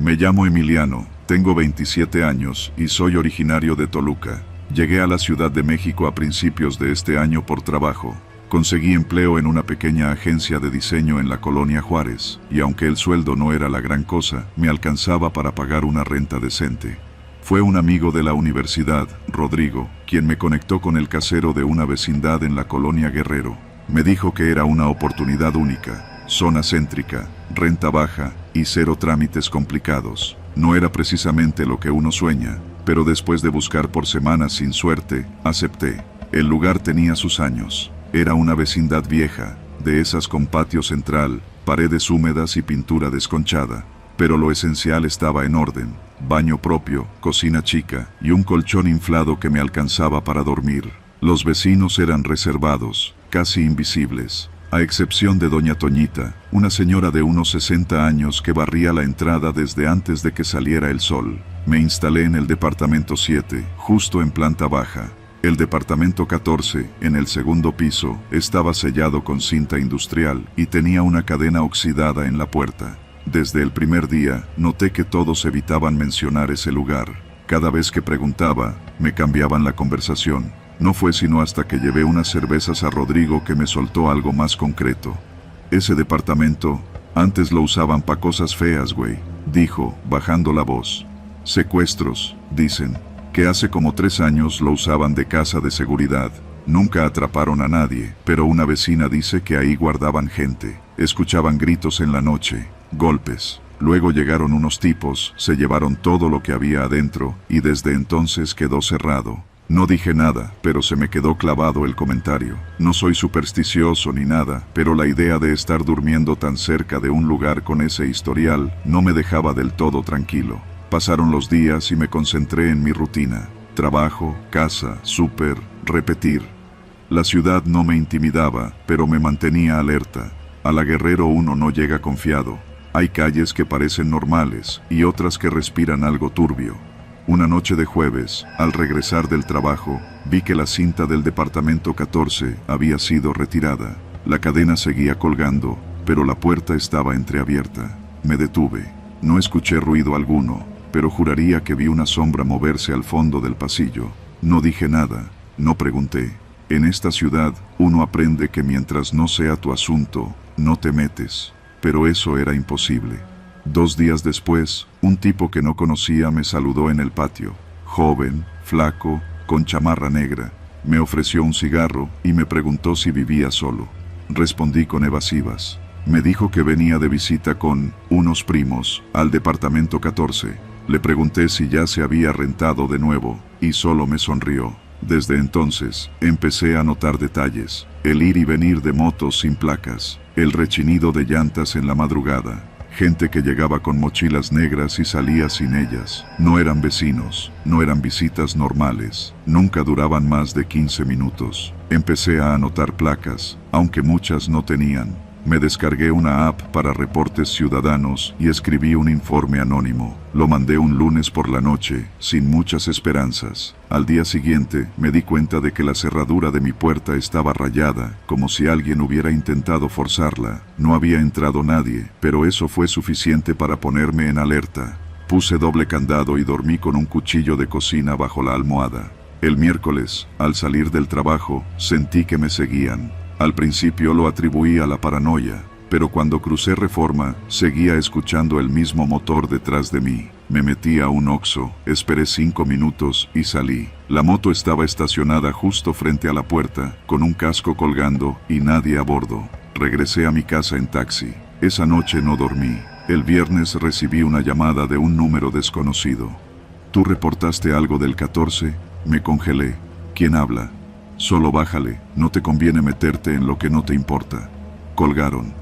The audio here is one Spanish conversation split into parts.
Me llamo Emiliano, tengo 27 años y soy originario de Toluca. Llegué a la Ciudad de México a principios de este año por trabajo. Conseguí empleo en una pequeña agencia de diseño en la colonia Juárez, y aunque el sueldo no era la gran cosa, me alcanzaba para pagar una renta decente. Fue un amigo de la universidad, Rodrigo, quien me conectó con el casero de una vecindad en la colonia Guerrero. Me dijo que era una oportunidad única, zona céntrica, renta baja y cero trámites complicados. No era precisamente lo que uno sueña, pero después de buscar por semanas sin suerte, acepté. El lugar tenía sus años. Era una vecindad vieja, de esas con patio central, paredes húmedas y pintura desconchada. Pero lo esencial estaba en orden: baño propio, cocina chica y un colchón inflado que me alcanzaba para dormir. Los vecinos eran reservados, casi invisibles, a excepción de doña Toñita, una señora de unos 60 años que barría la entrada desde antes de que saliera el sol. Me instalé en el departamento 7, justo en planta baja. El departamento 14, en el segundo piso, estaba sellado con cinta industrial y tenía una cadena oxidada en la puerta. Desde el primer día, noté que todos evitaban mencionar ese lugar. Cada vez que preguntaba, me cambiaban la conversación. No fue sino hasta que llevé unas cervezas a Rodrigo que me soltó algo más concreto. Ese departamento, antes lo usaban pa' cosas feas, güey, dijo, bajando la voz. Secuestros, dicen. Que hace como 3 años lo usaban de casa de seguridad. Nunca atraparon a nadie, pero una vecina dice que ahí guardaban gente. Escuchaban gritos en la noche, golpes. Luego llegaron unos tipos, se llevaron todo lo que había adentro, y desde entonces quedó cerrado. No dije nada, pero se me quedó clavado el comentario. No soy supersticioso ni nada, pero la idea de estar durmiendo tan cerca de un lugar con ese historial no me dejaba del todo tranquilo. Pasaron los días y me concentré en mi rutina. Trabajo, casa, súper, repetir. La ciudad no me intimidaba, pero me mantenía alerta. A la Guerrero uno no llega confiado. Hay calles que parecen normales y otras que respiran algo turbio. Una noche de jueves, al regresar del trabajo, vi que la cinta del departamento 14 había sido retirada. La cadena seguía colgando, pero la puerta estaba entreabierta. Me detuve. No escuché ruido alguno, pero juraría que vi una sombra moverse al fondo del pasillo. No dije nada, no pregunté. En esta ciudad, uno aprende que mientras no sea tu asunto, no te metes. Pero eso era imposible. 2 días después, un tipo que no conocía me saludó en el patio. Joven, flaco, con chamarra negra. Me ofreció un cigarro y me preguntó si vivía solo. Respondí con evasivas. Me dijo que venía de visita con unos primos al departamento 14. Le pregunté si ya se había rentado de nuevo, y solo me sonrió. Desde entonces, empecé a notar detalles. El ir y venir de motos sin placas, el rechinido de llantas en la madrugada, gente que llegaba con mochilas negras y salía sin ellas. No eran vecinos, no eran visitas normales, nunca duraban más de 15 minutos. Empecé a anotar placas, aunque muchas no tenían. Me descargué una app para reportes ciudadanos y escribí un informe anónimo. Lo mandé un lunes por la noche, sin muchas esperanzas. Al día siguiente, me di cuenta de que la cerradura de mi puerta estaba rayada, como si alguien hubiera intentado forzarla. No había entrado nadie, pero eso fue suficiente para ponerme en alerta. Puse doble candado y dormí con un cuchillo de cocina bajo la almohada. El miércoles, al salir del trabajo, sentí que me seguían. Al principio lo atribuí a la paranoia, pero cuando crucé Reforma, seguía escuchando el mismo motor detrás de mí. Me metí a un Oxxo, esperé 5 minutos y salí. La moto estaba estacionada justo frente a la puerta, con un casco colgando y nadie a bordo. Regresé a mi casa en taxi. Esa noche no dormí. El viernes recibí una llamada de un número desconocido. ¿Tú reportaste algo del 14? Me congelé. ¿Quién habla? Solo bájale, no te conviene meterte en lo que no te importa. Colgaron.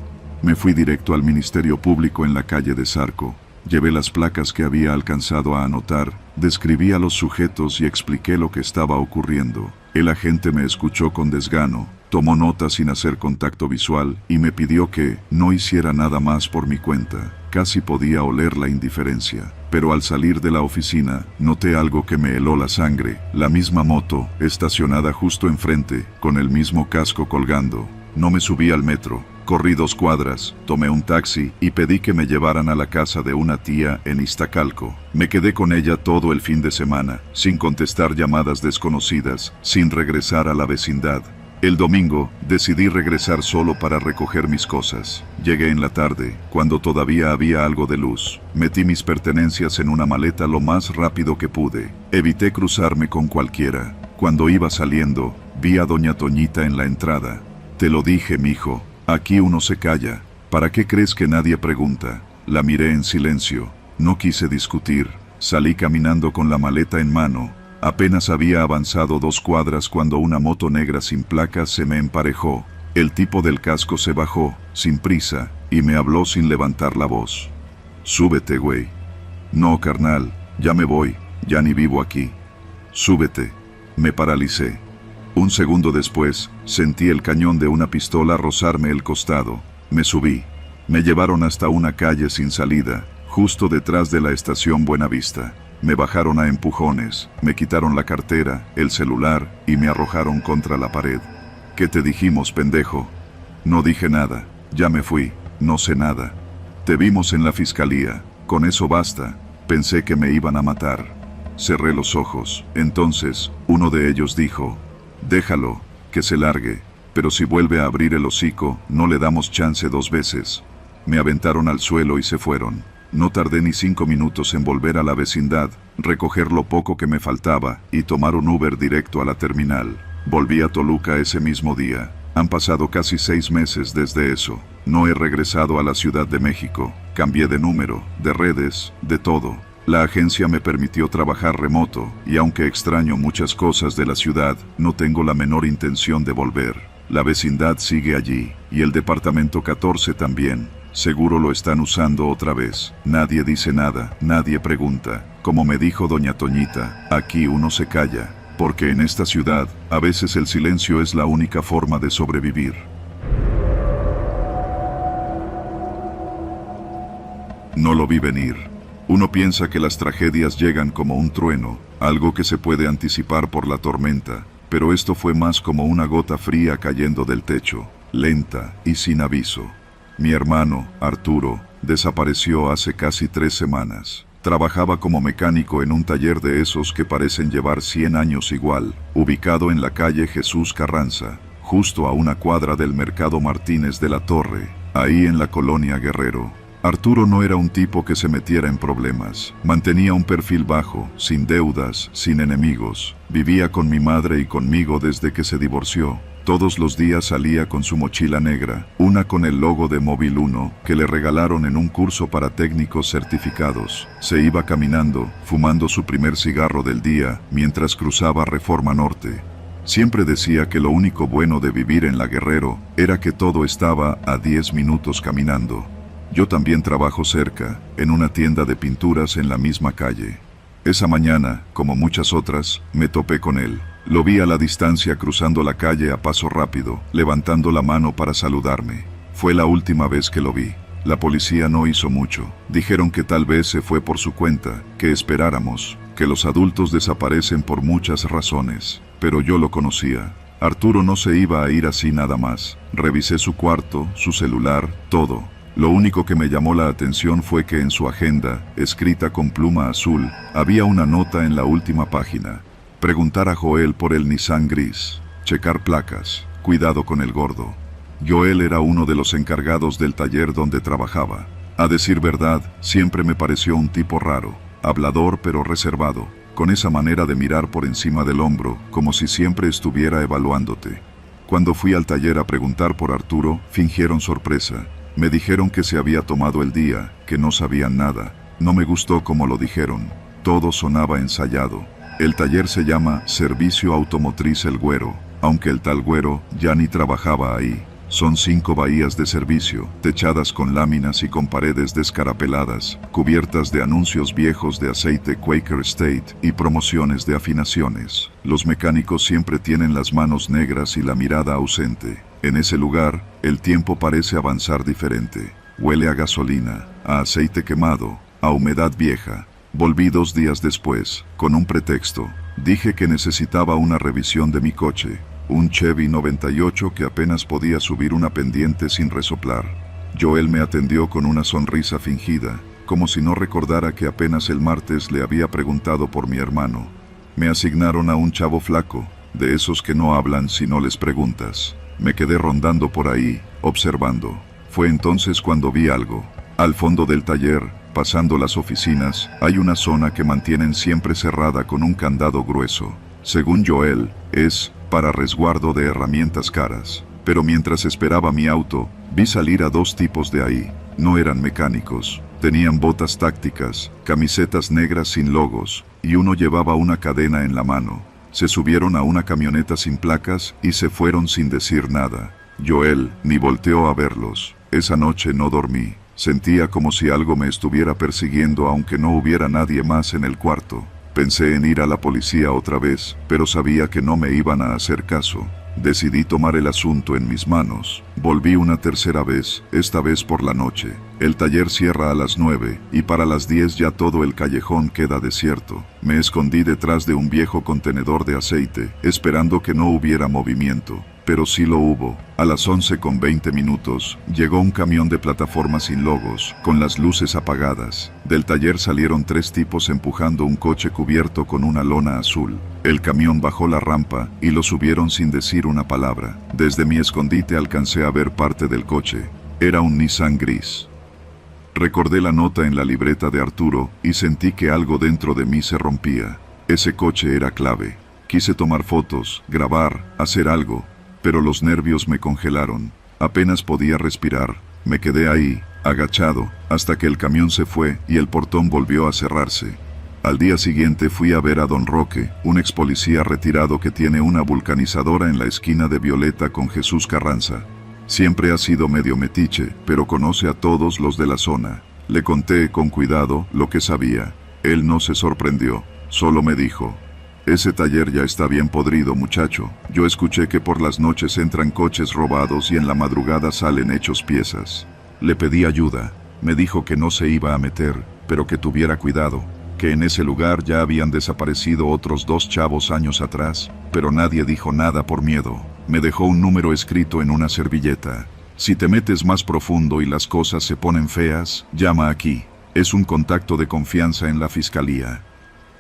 Me fui directo al Ministerio Público en la calle de Zarco. Llevé las placas que había alcanzado a anotar, describí a los sujetos y expliqué lo que estaba ocurriendo. El agente me escuchó con desgano, tomó nota sin hacer contacto visual y me pidió que no hiciera nada más por mi cuenta. Casi podía oler la indiferencia, pero al salir de la oficina, noté algo que me heló la sangre. La misma moto, estacionada justo enfrente, con el mismo casco colgando. No me subí al metro. Corrí 2 cuadras, tomé un taxi y pedí que me llevaran a la casa de una tía en Iztacalco. Me quedé con ella todo el fin de semana, sin contestar llamadas desconocidas, sin regresar a la vecindad. El domingo, decidí regresar solo para recoger mis cosas. Llegué en la tarde, cuando todavía había algo de luz. Metí mis pertenencias en una maleta lo más rápido que pude. Evité cruzarme con cualquiera. Cuando iba saliendo, vi a doña Toñita en la entrada. Te lo dije, mijo. Aquí uno se calla. ¿Para qué crees que nadie pregunta? La miré en silencio. No quise discutir. Salí caminando con la maleta en mano. Apenas había avanzado 2 cuadras cuando una moto negra sin placas se me emparejó. El tipo del casco se bajó, sin prisa, y me habló sin levantar la voz. Súbete, güey. No, carnal, ya me voy, ya ni vivo aquí. Súbete. Me paralicé. Un segundo después, sentí el cañón de una pistola rozarme el costado. Me subí. Me llevaron hasta una calle sin salida, justo detrás de la estación Buenavista. Me bajaron a empujones, me quitaron la cartera, el celular y me arrojaron contra la pared. ¿Qué te dijimos, pendejo? No dije nada, ya me fui, no sé nada. Te vimos en la fiscalía, con eso basta. Pensé que me iban a matar. Cerré los ojos. Entonces, uno de ellos dijo: déjalo, que se largue, pero si vuelve a abrir el hocico, no le damos chance 2 veces. Me aventaron al suelo y se fueron. No tardé ni 5 minutos en volver a la vecindad, recoger lo poco que me faltaba y tomar un Uber directo a la terminal. Volví a Toluca ese mismo día. Han pasado casi 6 meses desde eso. No he regresado a la Ciudad de México. Cambié de número, de redes, de todo. La agencia me permitió trabajar remoto, y aunque extraño muchas cosas de la ciudad, no tengo la menor intención de volver. La vecindad sigue allí, y el departamento 14 también. Seguro lo están usando otra vez. Nadie dice nada, nadie pregunta. Como me dijo doña Toñita, aquí uno se calla, porque en esta ciudad, a veces el silencio es la única forma de sobrevivir. No lo vi venir. Uno piensa que las tragedias llegan como un trueno, algo que se puede anticipar por la tormenta, pero esto fue más como una gota fría cayendo del techo, lenta y sin aviso. Mi hermano, Arturo, desapareció hace casi 3 semanas. Trabajaba como mecánico en un taller de esos que parecen llevar 100 años igual, ubicado en la calle Jesús Carranza, justo a una cuadra del Mercado Martínez de la Torre, ahí en la colonia Guerrero. Arturo no era un tipo que se metiera en problemas. Mantenía un perfil bajo, sin deudas, sin enemigos. Vivía con mi madre y conmigo desde que se divorció. Todos los días salía con su mochila negra, una con el logo de Móvil 1, que le regalaron en un curso para técnicos certificados. Se iba caminando, fumando su primer cigarro del día, mientras cruzaba Reforma Norte. Siempre decía que lo único bueno de vivir en la Guerrero era que todo estaba a 10 minutos caminando. Yo también trabajo cerca, en una tienda de pinturas en la misma calle. Esa mañana, como muchas otras, me topé con él. Lo vi a la distancia cruzando la calle a paso rápido, levantando la mano para saludarme. Fue la última vez que lo vi. La policía no hizo mucho. Dijeron que tal vez se fue por su cuenta, que esperáramos, que los adultos desaparecen por muchas razones. Pero yo lo conocía. Arturo no se iba a ir así nada más. Revisé su cuarto, su celular, todo. Lo único que me llamó la atención fue que en su agenda, escrita con pluma azul, había una nota en la última página. Preguntar a Joel por el Nissan gris. Checar placas. Cuidado con el gordo. Joel era uno de los encargados del taller donde trabajaba. A decir verdad, siempre me pareció un tipo raro. Hablador pero reservado, con esa manera de mirar por encima del hombro, como si siempre estuviera evaluándote. Cuando fui al taller a preguntar por Arturo, fingieron sorpresa. Me dijeron que se había tomado el día, que no sabían nada. No me gustó como lo dijeron. Todo sonaba ensayado. El taller se llama Servicio Automotriz El Güero, aunque el tal Güero ya ni trabajaba ahí. Son 5 bahías de servicio, techadas con láminas y con paredes descarapeladas, cubiertas de anuncios viejos de aceite Quaker State y promociones de afinaciones. Los mecánicos siempre tienen las manos negras y la mirada ausente. En ese lugar, el tiempo parece avanzar diferente. Huele a gasolina, a aceite quemado, a humedad vieja. Volví 2 días después, con un pretexto. Dije que necesitaba una revisión de mi coche. un Chevy 98 que apenas podía subir una pendiente sin resoplar. Joel me atendió con una sonrisa fingida, como si no recordara que apenas el martes le había preguntado por mi hermano. Me asignaron a un chavo flaco, de esos que no hablan si no les preguntas. Me quedé rondando por ahí, observando. Fue entonces cuando vi algo. Al fondo del taller, pasando las oficinas, hay una zona que mantienen siempre cerrada con un candado grueso. Según Joel, es para resguardo de herramientas caras. Pero mientras esperaba mi auto, vi salir a dos tipos de ahí. No eran mecánicos. Tenían botas tácticas, camisetas negras sin logos, y uno llevaba una cadena en la mano. Se subieron a una camioneta sin placas y se fueron sin decir nada. Joel ni volteó a verlos. Esa noche no dormí. Sentía como si algo me estuviera persiguiendo aunque no hubiera nadie más en el cuarto. Pensé en ir a la policía otra vez, pero sabía que no me iban a hacer caso. Decidí tomar el asunto en mis manos. Volví una tercera vez, esta vez por la noche. El taller cierra a las 9, y para las 10 ya todo el callejón queda desierto. Me escondí detrás de un viejo contenedor de aceite, esperando que no hubiera movimiento. Pero sí lo hubo. A las 11:20 llegó un camión de plataforma sin logos, con las luces apagadas. Del taller salieron 3 tipos empujando un coche cubierto con una lona azul. El camión bajó la rampa y lo subieron sin decir una palabra. Desde mi escondite alcancé a ver parte del coche. Era un Nissan gris. Recordé la nota en la libreta de Arturo y sentí que algo dentro de mí se rompía. Ese coche era clave. Quise tomar fotos, grabar, hacer algo, pero los nervios me congelaron. Apenas podía respirar. Me quedé ahí, agachado, hasta que el camión se fue y el portón volvió a cerrarse. Al día siguiente fui a ver a Don Roque, un ex policía retirado que tiene una vulcanizadora en la esquina de Violeta con Jesús Carranza. Siempre ha sido medio metiche, pero conoce a todos los de la zona. Le conté con cuidado lo que sabía. Él no se sorprendió, solo me dijo: ese taller ya está bien podrido, muchacho. Yo escuché que por las noches entran coches robados y en la madrugada salen hechos piezas. Le pedí ayuda. Me dijo que no se iba a meter, pero que tuviera cuidado, que en ese lugar ya habían desaparecido otros 2 chavos años atrás, pero nadie dijo nada por miedo. Me dejó un número escrito en una servilleta. Si te metes más profundo y las cosas se ponen feas, llama aquí. Es un contacto de confianza en la fiscalía.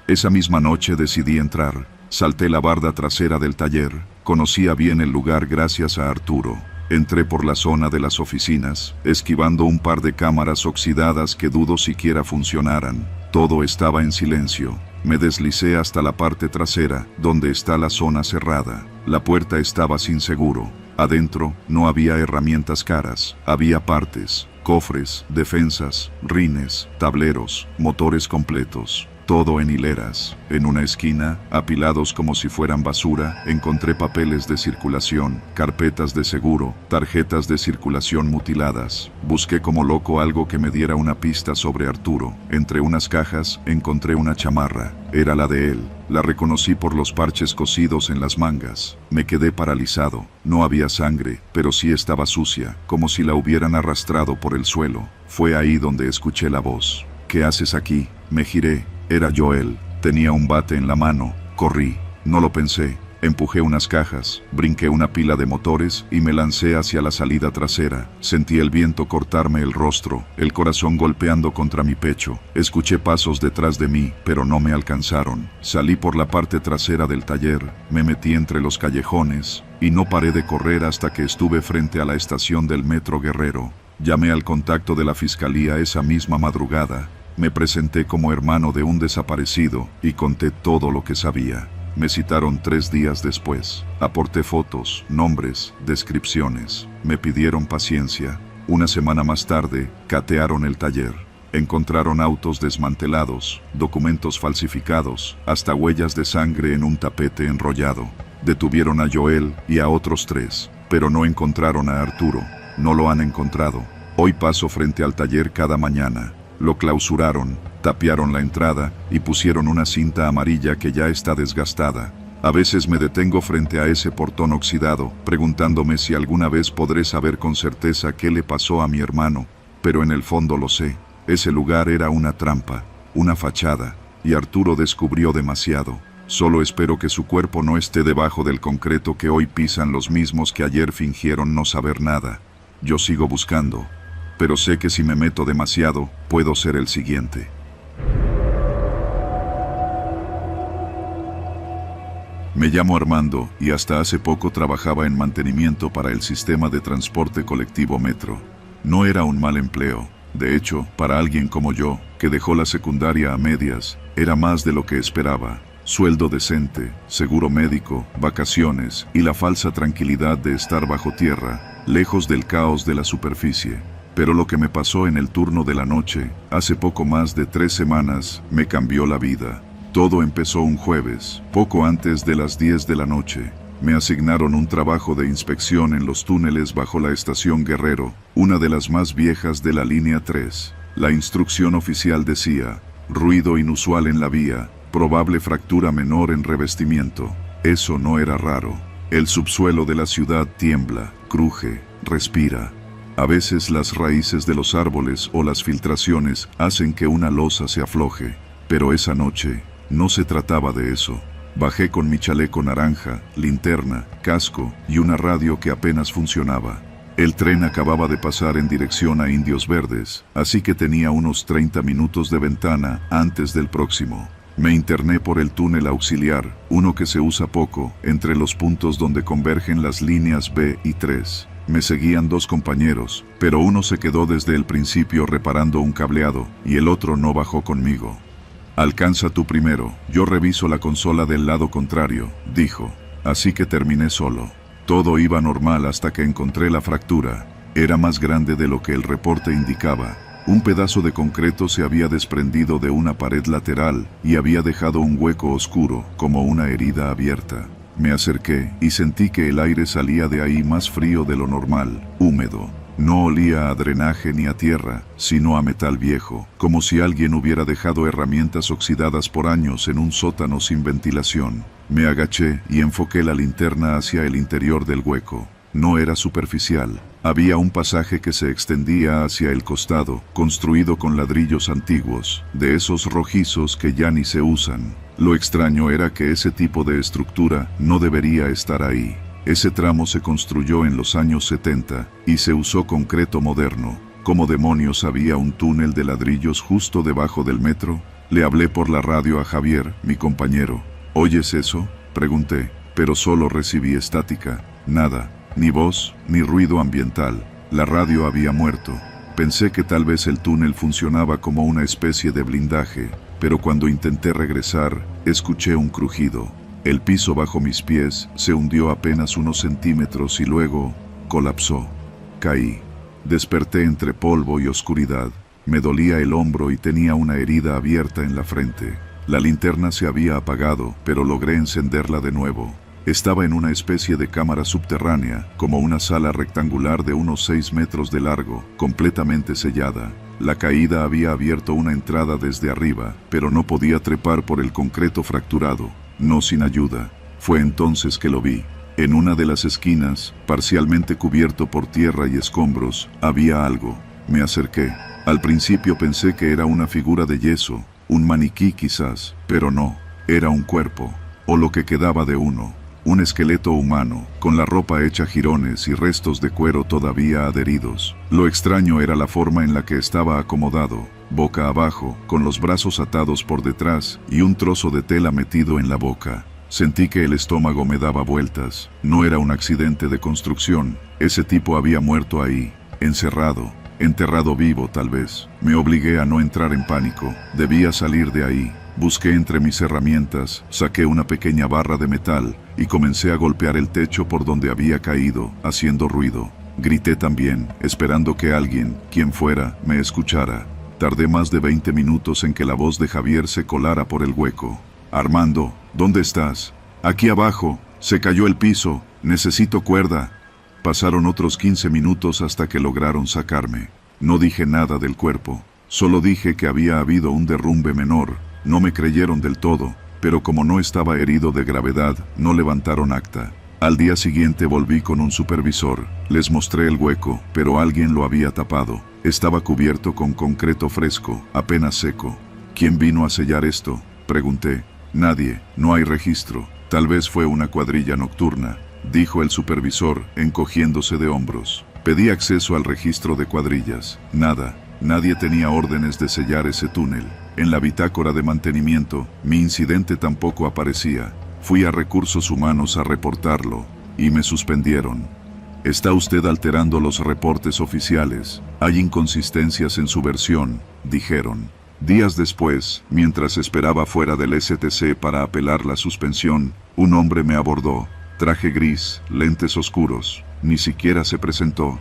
Esa misma noche decidí entrar. Salté la barda trasera del taller. Conocía bien el lugar gracias a Arturo. Entré por la zona de las oficinas, esquivando un par de cámaras oxidadas que dudo siquiera funcionaran. Todo estaba en silencio. Me deslicé hasta la parte trasera, donde está la zona cerrada. La puerta estaba sin seguro. Adentro no había herramientas caras, había partes, cofres, defensas, rines, tableros, motores completos. Todo en hileras. En una esquina, apilados como si fueran basura, encontré papeles de circulación, carpetas de seguro, tarjetas de circulación mutiladas. Busqué como loco algo que me diera una pista sobre Arturo. Entre unas cajas, encontré una chamarra. Era la de él. La reconocí por los parches cosidos en las mangas. Me quedé paralizado. No había sangre, pero sí estaba sucia, como si la hubieran arrastrado por el suelo. Fue ahí donde escuché la voz. ¿Qué haces aquí? Me giré. Era Joel. Tenía un bate en la mano. Corrí. No lo pensé. Empujé unas cajas, brinqué una pila de motores y me lancé hacia la salida trasera. Sentí el viento cortarme el rostro, el corazón golpeando contra mi pecho. Escuché pasos detrás de mí, pero no me alcanzaron. Salí por la parte trasera del taller, me metí entre los callejones y no paré de correr hasta que estuve frente a la estación del Metro Guerrero. Llamé al contacto de la fiscalía esa misma madrugada. Me presenté como hermano de un desaparecido y conté todo lo que sabía. Me citaron 3 días después. Aporté fotos, nombres, descripciones. Me pidieron paciencia. Una semana más tarde, catearon el taller. Encontraron autos desmantelados, documentos falsificados, hasta huellas de sangre en un tapete enrollado. Detuvieron a Joel y a otros 3, pero no encontraron a Arturo. No lo han encontrado. Hoy paso frente al taller cada mañana. Lo clausuraron, tapiaron la entrada y pusieron una cinta amarilla que ya está desgastada. A veces me detengo frente a ese portón oxidado, preguntándome si alguna vez podré saber con certeza qué le pasó a mi hermano, pero en el fondo lo sé. Ese lugar era una trampa, una fachada, y Arturo descubrió demasiado. Solo espero que su cuerpo no esté debajo del concreto que hoy pisan los mismos que ayer fingieron no saber nada. Yo sigo buscando, pero sé que si me meto demasiado, puedo ser el siguiente. Me llamo Armando y hasta hace poco trabajaba en mantenimiento para el sistema de transporte colectivo Metro. No era un mal empleo. De hecho, para alguien como yo, que dejó la secundaria a medias, era más de lo que esperaba. Sueldo decente, seguro médico, vacaciones y la falsa tranquilidad de estar bajo tierra, lejos del caos de la superficie. Pero lo que me pasó en el turno de la noche, hace poco más de 3 semanas, me cambió la vida. Todo empezó un jueves, poco antes de las 10 de la noche. Me asignaron un trabajo de inspección en los túneles bajo la estación Guerrero, una de las más viejas de la línea 3. La instrucción oficial decía: ruido inusual en la vía, probable fractura menor en revestimiento. Eso no era raro. El subsuelo de la ciudad tiembla, cruje, respira. A veces las raíces de los árboles o las filtraciones hacen que una losa se afloje. Pero esa noche no se trataba de eso. Bajé con mi chaleco naranja, linterna, casco y una radio que apenas funcionaba. El tren acababa de pasar en dirección a Indios Verdes, así que tenía unos 30 minutos de ventana antes del próximo. Me interné por el túnel auxiliar, uno que se usa poco, entre los puntos donde convergen las líneas B y 3. Me seguían 2 compañeros, pero uno se quedó desde el principio reparando un cableado y el otro no bajó conmigo. Alcanza tú primero, yo reviso la consola del lado contrario, dijo. Así que terminé solo. Todo iba normal hasta que encontré la fractura. Era más grande de lo que el reporte indicaba. Un pedazo de concreto se había desprendido de una pared lateral y había dejado un hueco oscuro, como una herida abierta. Me acerqué y sentí que el aire salía de ahí más frío de lo normal, húmedo. No olía a drenaje ni a tierra, sino a metal viejo, como si alguien hubiera dejado herramientas oxidadas por años en un sótano sin ventilación. Me agaché y enfoqué la linterna hacia el interior del hueco. No era superficial. Había un pasaje que se extendía hacia el costado, construido con ladrillos antiguos, de esos rojizos que ya ni se usan. Lo extraño era que ese tipo de estructura no debería estar ahí. Ese tramo se construyó en los años 70 y se usó concreto moderno. ¿Cómo demonios había un túnel de ladrillos justo debajo del metro? Le hablé por la radio a Javier, mi compañero. ¿Oyes eso?, pregunté, pero solo recibí estática. Nada, ni voz, ni ruido ambiental. La radio había muerto. Pensé que tal vez el túnel funcionaba como una especie de blindaje, pero cuando intenté regresar, escuché un crujido. El piso bajo mis pies se hundió apenas unos centímetros y luego colapsó. Caí. Desperté entre polvo y oscuridad. Me dolía el hombro y tenía una herida abierta en la frente. La linterna se había apagado, pero logré encenderla de nuevo. Estaba en una especie de cámara subterránea, como una sala rectangular de unos 6 metros de largo, completamente sellada. La caída había abierto una entrada desde arriba, pero no podía trepar por el concreto fracturado. No sin ayuda. Fue entonces que lo vi. En una de las esquinas, parcialmente cubierto por tierra y escombros, había algo. Me acerqué. Al principio pensé que era una figura de yeso, un maniquí quizás, pero no. Era un cuerpo, o lo que quedaba de uno. Un esqueleto humano, con la ropa hecha jirones y restos de cuero todavía adheridos. Lo extraño era la forma en la que estaba acomodado, boca abajo, con los brazos atados por detrás y un trozo de tela metido en la boca. Sentí que el estómago me daba vueltas. No era un accidente de construcción. Ese tipo había muerto ahí, encerrado, enterrado vivo tal vez. Me obligué a no entrar en pánico. Debía salir de ahí. Busqué entre mis herramientas, saqué una pequeña barra de metal y comencé a golpear el techo por donde había caído, haciendo ruido. Grité también, esperando que alguien, quien fuera, me escuchara. Tardé más de 20 minutos en que la voz de Javier se colara por el hueco. Armando, ¿dónde estás? Aquí abajo, se cayó el piso, necesito cuerda. Pasaron otros 15 minutos hasta que lograron sacarme. No dije nada del cuerpo, solo dije que había habido un derrumbe menor. No me creyeron del todo, pero como no estaba herido de gravedad, no levantaron acta. Al día siguiente volví con un supervisor. Les mostré el hueco, pero alguien lo había tapado. Estaba cubierto con concreto fresco, apenas seco. ¿Quién vino a sellar esto?, pregunté. Nadie, no hay registro. Tal vez fue una cuadrilla nocturna, dijo el supervisor, encogiéndose de hombros. Pedí acceso al registro de cuadrillas. Nada. Nadie tenía órdenes de sellar ese túnel. En la bitácora de mantenimiento, mi incidente tampoco aparecía. Fui a Recursos Humanos a reportarlo, y me suspendieron. Está usted alterando los reportes oficiales. Hay inconsistencias en su versión, dijeron. Días después, mientras esperaba fuera del STC para apelar la suspensión, un hombre me abordó. Traje gris, lentes oscuros. Ni siquiera se presentó.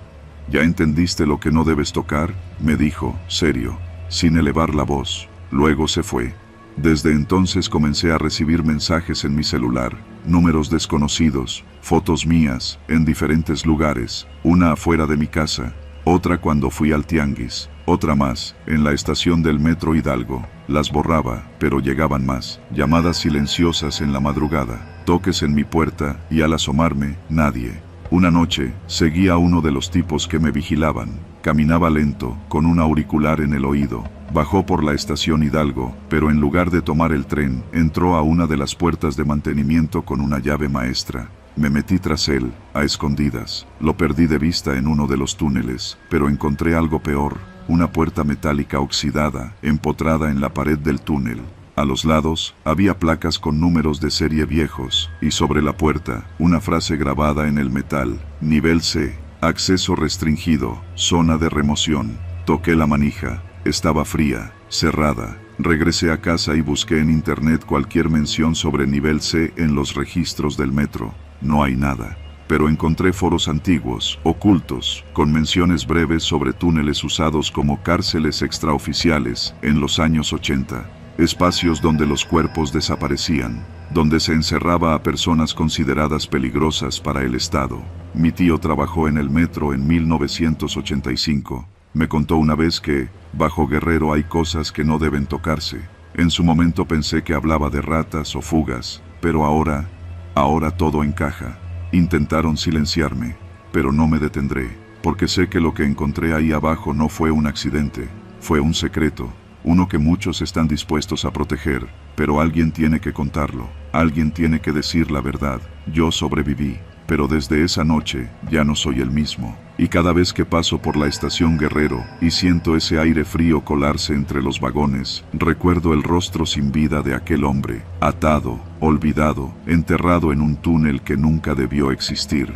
¿Ya entendiste lo que no debes tocar?, me dijo, serio, sin elevar la voz. Luego se fue. Desde entonces comencé a recibir mensajes en mi celular, números desconocidos, fotos mías, en diferentes lugares, una afuera de mi casa, otra cuando fui al tianguis, otra más, en la estación del metro Hidalgo. Las borraba, pero llegaban más, llamadas silenciosas en la madrugada, toques en mi puerta, y al asomarme, nadie. Una noche, seguí a uno de los tipos que me vigilaban. Caminaba lento, con un auricular en el oído. Bajó por la estación Hidalgo, pero en lugar de tomar el tren, entró a una de las puertas de mantenimiento con una llave maestra. Me metí tras él, a escondidas. Lo perdí de vista en uno de los túneles, pero encontré algo peor, una puerta metálica oxidada, empotrada en la pared del túnel. A los lados, había placas con números de serie viejos, y sobre la puerta, una frase grabada en el metal: Nivel C, acceso restringido, zona de remoción. Toqué la manija, estaba fría, cerrada. Regresé a casa y busqué en internet cualquier mención sobre Nivel C en los registros del metro. No hay nada. Pero encontré foros antiguos, ocultos, con menciones breves sobre túneles usados como cárceles extraoficiales en los años 80. Espacios donde los cuerpos desaparecían, donde se encerraba a personas consideradas peligrosas para el Estado. Mi tío trabajó en el metro en 1985. Me contó una vez que, bajo Guerrero hay cosas que no deben tocarse. En su momento pensé que hablaba de ratas o fugas, pero ahora todo encaja. Intentaron silenciarme, pero no me detendré, porque sé que lo que encontré ahí abajo no fue un accidente, fue un secreto. Uno que muchos están dispuestos a proteger, pero alguien tiene que contarlo, alguien tiene que decir la verdad. Yo sobreviví, pero desde esa noche ya no soy el mismo. Y cada vez que paso por la estación Guerrero y siento ese aire frío colarse entre los vagones, recuerdo el rostro sin vida de aquel hombre, atado, olvidado, enterrado en un túnel que nunca debió existir.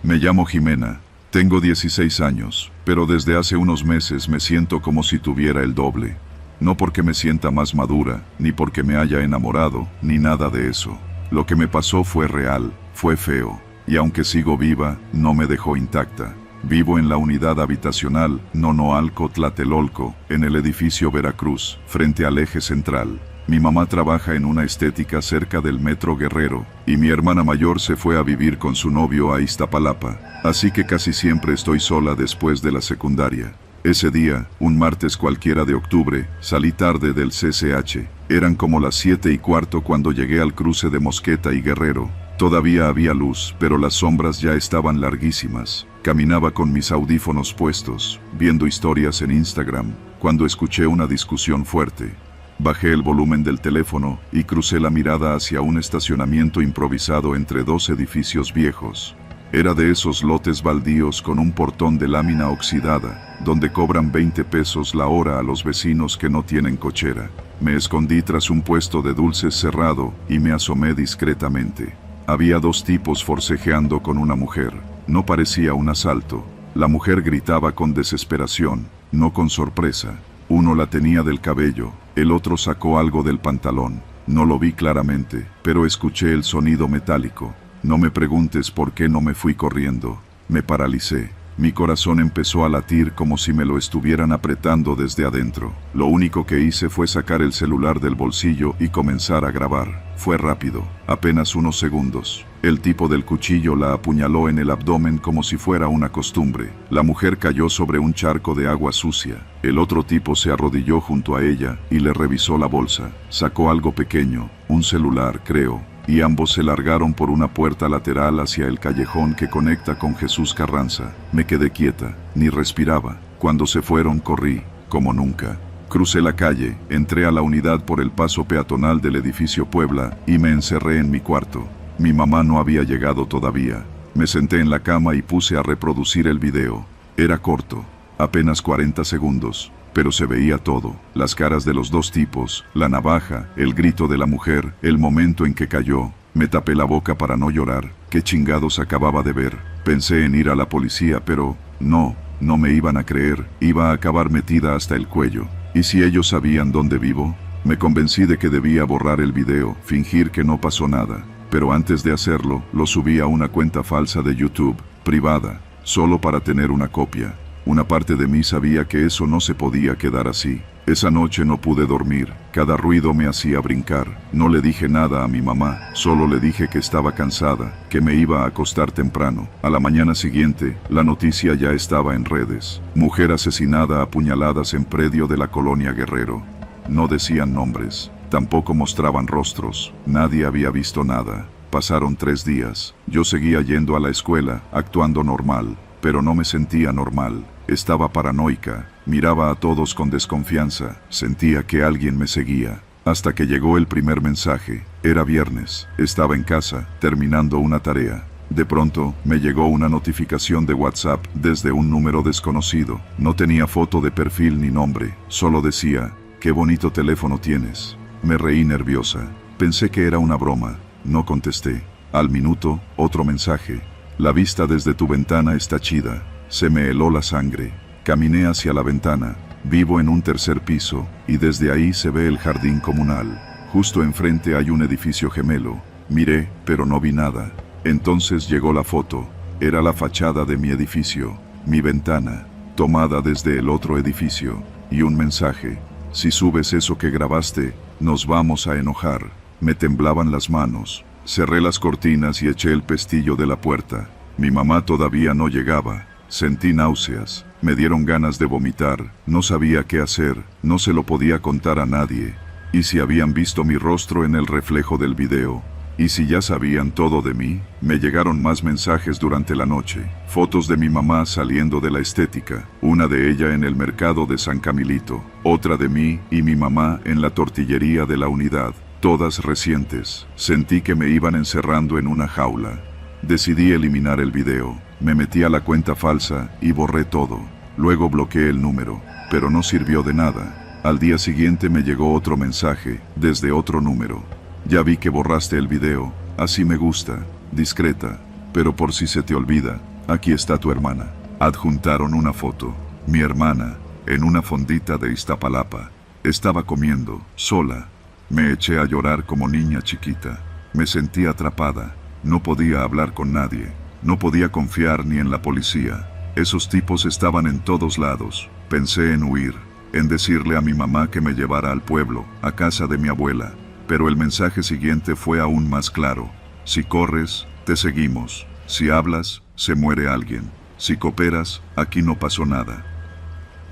Me llamo Jimena. Tengo 16 años, pero desde hace unos meses me siento como si tuviera el doble. No porque me sienta más madura, ni porque me haya enamorado, ni nada de eso. Lo que me pasó fue real, fue feo, y aunque sigo viva, no me dejó intacta. Vivo en la unidad habitacional Nonoalco Tlatelolco, en el edificio Veracruz, frente al eje central. Mi mamá trabaja en una estética cerca del metro Guerrero, y mi hermana mayor se fue a vivir con su novio a Iztapalapa, así que casi siempre estoy sola después de la secundaria. Ese día, un martes cualquiera de octubre, salí tarde del CCH. Eran como las 7:15 cuando llegué al cruce de Mosqueta y Guerrero. Todavía había luz, pero las sombras ya estaban larguísimas. Caminaba con mis audífonos puestos, viendo historias en Instagram, cuando escuché una discusión fuerte. Bajé el volumen del teléfono y crucé la mirada hacia un estacionamiento improvisado entre dos edificios viejos. Era de esos lotes baldíos con un portón de lámina oxidada, donde cobran 20 pesos la hora a los vecinos que no tienen cochera. Me escondí tras un puesto de dulces cerrado y me asomé discretamente. Había dos tipos forcejeando con una mujer. No parecía un asalto. La mujer gritaba con desesperación, no con sorpresa. Uno la tenía del cabello, el otro sacó algo del pantalón. No lo vi claramente, pero escuché el sonido metálico. No me preguntes por qué no me fui corriendo. Me paralicé. Mi corazón empezó a latir como si me lo estuvieran apretando desde adentro. Lo único que hice fue sacar el celular del bolsillo y comenzar a grabar. Fue rápido, apenas unos segundos. El tipo del cuchillo la apuñaló en el abdomen como si fuera una costumbre. La mujer cayó sobre un charco de agua sucia. El otro tipo se arrodilló junto a ella y le revisó la bolsa. Sacó algo pequeño, un celular, creo, y ambos se largaron por una puerta lateral hacia el callejón que conecta con Jesús Carranza. Me quedé quieta, ni respiraba. Cuando se fueron corrí como nunca. Crucé la calle, entré a la unidad por el paso peatonal del edificio Puebla y me encerré en mi cuarto. Mi mamá no había llegado todavía. Me senté en la cama y puse a reproducir el video. Era corto, apenas 40 segundos, pero se veía todo, las caras de los dos tipos, la navaja, el grito de la mujer, el momento en que cayó. Me tapé la boca para no llorar. ¿Qué chingados acababa de ver? Pensé en ir a la policía, pero no me iban a creer, iba a acabar metida hasta el cuello. ¿Y si ellos sabían dónde vivo? Me convencí de que debía borrar el video, fingir que no pasó nada. Pero antes de hacerlo, lo subí a una cuenta falsa de YouTube, privada, solo para tener una copia. Una parte de mí sabía que eso no se podía quedar así. Esa noche no pude dormir, cada ruido me hacía brincar. No le dije nada a mi mamá, solo le dije que estaba cansada, que me iba a acostar temprano. A la mañana siguiente, la noticia ya estaba en redes. Mujer asesinada a puñaladas en predio de la colonia Guerrero. No decían nombres, tampoco mostraban rostros, nadie había visto nada. Pasaron 3 días, yo seguía yendo a la escuela, actuando normal, pero no me sentía normal. Estaba paranoica, miraba a todos con desconfianza, sentía que alguien me seguía. Hasta que llegó el primer mensaje. Era viernes, estaba en casa, terminando una tarea. De pronto, me llegó una notificación de WhatsApp desde un número desconocido. No tenía foto de perfil ni nombre, solo decía, «Qué bonito teléfono tienes». Me reí nerviosa. Pensé que era una broma. No contesté. Al minuto, otro mensaje. «La vista desde tu ventana está chida». Se me heló la sangre. Caminé hacia la ventana. Vivo en un 3er piso, y desde ahí se ve el jardín comunal. Justo enfrente hay un edificio gemelo. Miré, pero no vi nada. Entonces llegó la foto. Era la fachada de mi edificio, mi ventana, tomada desde el otro edificio, y un mensaje. «Si subes eso que grabaste, nos vamos a enojar». Me temblaban las manos. Cerré las cortinas y eché el pestillo de la puerta. Mi mamá todavía no llegaba. Sentí náuseas, me dieron ganas de vomitar, no sabía qué hacer, no se lo podía contar a nadie. ¿Y si habían visto mi rostro en el reflejo del video? ¿Y si ya sabían todo de mí? Me llegaron más mensajes durante la noche, fotos de mi mamá saliendo de la estética, una de ella en el mercado de San Camilito, otra de mí y mi mamá en la tortillería de la unidad, todas recientes. Sentí que me iban encerrando en una jaula. Decidí eliminar el video. Me metí a la cuenta falsa y borré todo. Luego bloqueé el número, pero no sirvió de nada. Al día siguiente me llegó otro mensaje, desde otro número. «Ya vi que borraste el video, así me gusta, discreta, pero por si se te olvida, aquí está tu hermana». Adjuntaron una foto. Mi hermana, en una fondita de Iztapalapa. Estaba comiendo, sola. Me eché a llorar como niña chiquita. Me sentí atrapada. No podía hablar con nadie. No podía confiar ni en la policía. Esos tipos estaban en todos lados. Pensé en huir, en decirle a mi mamá que me llevara al pueblo, a casa de mi abuela. Pero el mensaje siguiente fue aún más claro. «Si corres, te seguimos. Si hablas, se muere alguien. Si cooperas, aquí no pasó nada».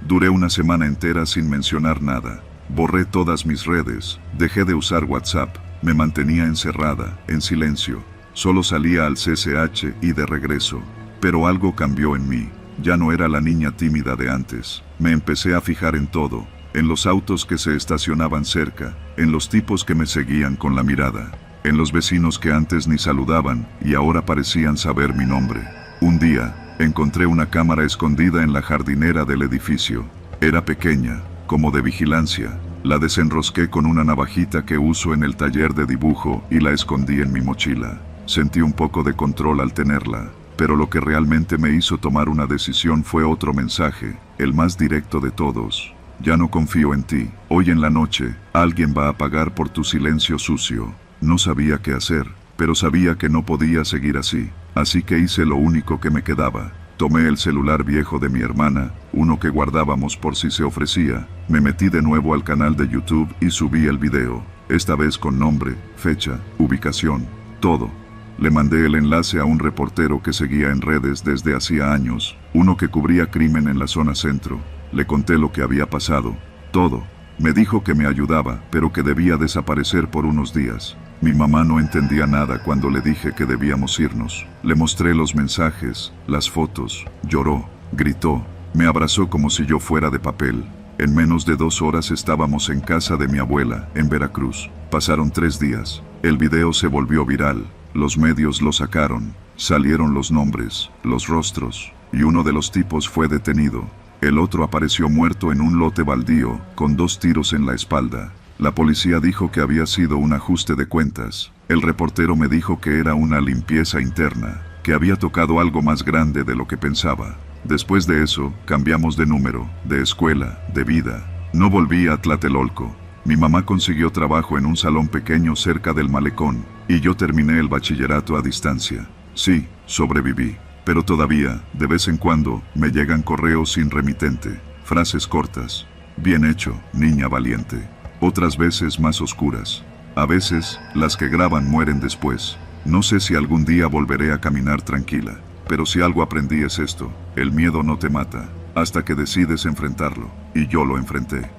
Duré una semana entera sin mencionar nada. Borré todas mis redes, dejé de usar WhatsApp, me mantenía encerrada, en silencio. Solo salía al CCH y de regreso. Pero algo cambió en mí. Ya no era la niña tímida de antes. Me empecé a fijar en todo. En los autos que se estacionaban cerca. En los tipos que me seguían con la mirada. En los vecinos que antes ni saludaban y ahora parecían saber mi nombre. Un día, encontré una cámara escondida en la jardinera del edificio. Era pequeña, como de vigilancia. La desenrosqué con una navajita que uso en el taller de dibujo y la escondí en mi mochila. Sentí un poco de control al tenerla, pero lo que realmente me hizo tomar una decisión fue otro mensaje, el más directo de todos. «Ya no confío en ti. Hoy en la noche, alguien va a pagar por tu silencio sucio». No sabía qué hacer, pero sabía que no podía seguir así. Así que hice lo único que me quedaba. Tomé el celular viejo de mi hermana, uno que guardábamos por si se ofrecía. Me metí de nuevo al canal de YouTube y subí el video. Esta vez con nombre, fecha, ubicación, todo. Le mandé el enlace a un reportero que seguía en redes desde hacía años, uno que cubría crimen en la zona centro. Le conté lo que había pasado, todo. Me dijo que me ayudaba, pero que debía desaparecer por unos días. Mi mamá no entendía nada cuando le dije que debíamos irnos. Le mostré los mensajes, las fotos, lloró, gritó, me abrazó como si yo fuera de papel. En menos de 2 horas estábamos en casa de mi abuela, en Veracruz. Pasaron 3 días. El video se volvió viral. Los medios lo sacaron. Salieron los nombres, los rostros, y uno de los tipos fue detenido. El otro apareció muerto en un lote baldío, con 2 tiros en la espalda. La policía dijo que había sido un ajuste de cuentas. El reportero me dijo que era una limpieza interna, que había tocado algo más grande de lo que pensaba. Después de eso, cambiamos de número, de escuela, de vida. No volví a Tlatelolco. Mi mamá consiguió trabajo en un salón pequeño cerca del malecón, y yo terminé el bachillerato a distancia. Sí, sobreviví, pero todavía, de vez en cuando, me llegan correos sin remitente, frases cortas. Bien hecho, niña valiente. Otras veces más oscuras. A veces, las que graban mueren después. No sé si algún día volveré a caminar tranquila. Pero si algo aprendí es esto: el miedo no te mata, hasta que decides enfrentarlo, y yo lo enfrenté.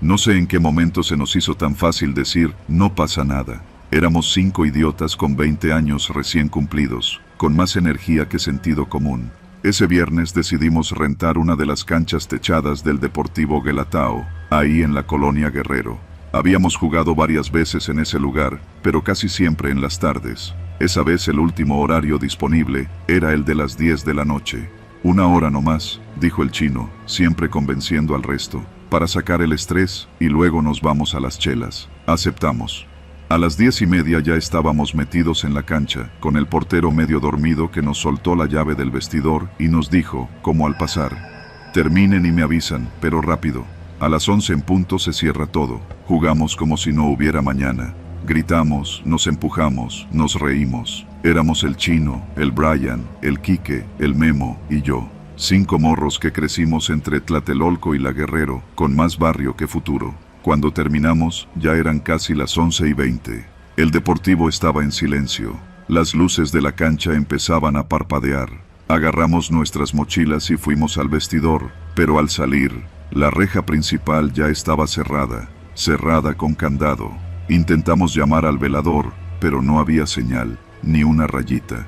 No sé en qué momento se nos hizo tan fácil decir, no pasa nada. Éramos 5 idiotas con 20 años recién cumplidos, con más energía que sentido común. Ese viernes decidimos rentar una de las canchas techadas del Deportivo Guelatao, ahí en la colonia Guerrero. Habíamos jugado varias veces en ese lugar, pero casi siempre en las tardes. Esa vez el último horario disponible era el de las 10 de la noche. 1 hora no más, dijo el chino, siempre convenciendo al resto, para sacar el estrés, y luego nos vamos a las chelas. Aceptamos. A las 10:30 ya estábamos metidos en la cancha, con el portero medio dormido que nos soltó la llave del vestidor y nos dijo, como al pasar: terminen y me avisan, pero rápido. A las 11 en punto se cierra todo. Jugamos como si no hubiera mañana. Gritamos, nos empujamos, nos reímos. Éramos el chino, el Brian, el Quique, el Memo y yo. 5 morros que crecimos entre Tlatelolco y La Guerrero, con más barrio que futuro. Cuando terminamos, ya eran casi las 11:20. El deportivo estaba en silencio. Las luces de la cancha empezaban a parpadear. Agarramos nuestras mochilas y fuimos al vestidor, pero al salir, la reja principal ya estaba cerrada con candado. Intentamos llamar al velador, pero no había señal, ni una rayita.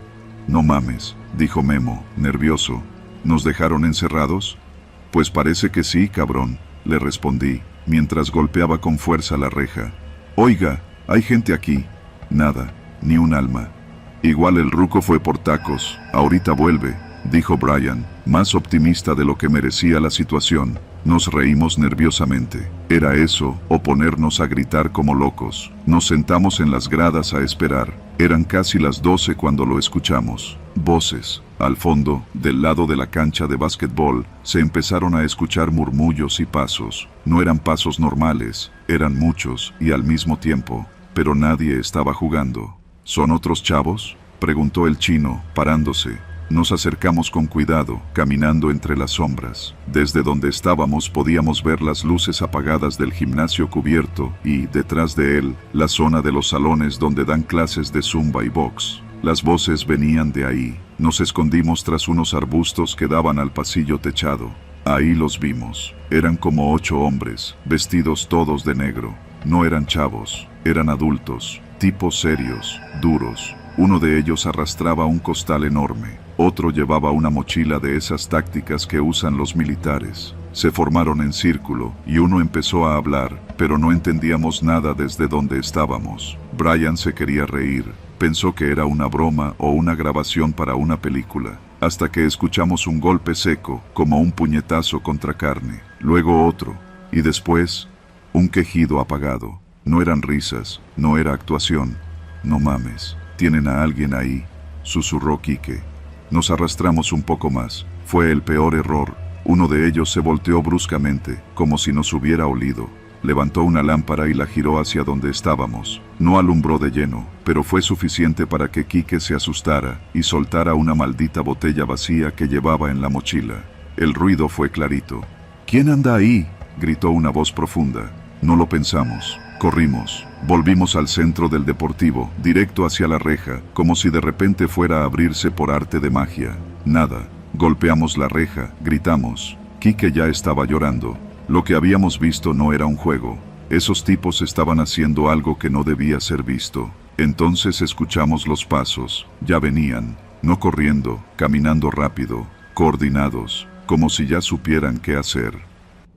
No mames, dijo Memo, nervioso. ¿Nos dejaron encerrados? Pues parece que sí, cabrón, le respondí, mientras golpeaba con fuerza la reja. Oiga, hay gente aquí. Nada, ni un alma. Igual el ruco fue por tacos, ahorita vuelve, dijo Brian, más optimista de lo que merecía la situación. Nos reímos nerviosamente. Era eso, o ponernos a gritar como locos. Nos sentamos en las gradas a esperar. Eran casi las 12 cuando lo escuchamos. Voces. Al fondo, del lado de la cancha de básquetbol, se empezaron a escuchar murmullos y pasos. No eran pasos normales, eran muchos y al mismo tiempo, pero nadie estaba jugando. ¿Son otros chavos?, preguntó el chino, parándose. Nos acercamos con cuidado, caminando entre las sombras. Desde donde estábamos podíamos ver las luces apagadas del gimnasio cubierto y, detrás de él, la zona de los salones donde dan clases de zumba y box. Las voces venían de ahí. Nos escondimos tras unos arbustos que daban al pasillo techado. Ahí los vimos. Eran como 8 hombres, vestidos todos de negro. No eran chavos, eran adultos, tipos serios, duros. Uno de ellos arrastraba un costal enorme. Otro llevaba una mochila de esas tácticas que usan los militares. Se formaron en círculo y uno empezó a hablar, pero no entendíamos nada desde donde estábamos. Brian se quería reír. Pensó que era una broma o una grabación para una película, hasta que escuchamos un golpe seco, como un puñetazo contra carne. Luego otro, y después, un quejido apagado. No eran risas, no era actuación. No mames, tienen a alguien ahí, susurró Quique. Nos arrastramos un poco más. Fue el peor error. Uno de ellos se volteó bruscamente, como si nos hubiera olido. Levantó una lámpara y la giró hacia donde estábamos. No alumbró de lleno, pero fue suficiente para que Quique se asustara y soltara una maldita botella vacía que llevaba en la mochila. El ruido fue clarito. ¿Quién anda ahí?, gritó una voz profunda. No lo pensamos. Corrimos. Volvimos al centro del deportivo, directo hacia la reja, como si de repente fuera a abrirse por arte de magia. Nada. Golpeamos la reja, gritamos. Quique ya estaba llorando. Lo que habíamos visto no era un juego. Esos tipos estaban haciendo algo que no debía ser visto. Entonces escuchamos los pasos. Ya venían. No corriendo, caminando rápido, coordinados, como si ya supieran qué hacer.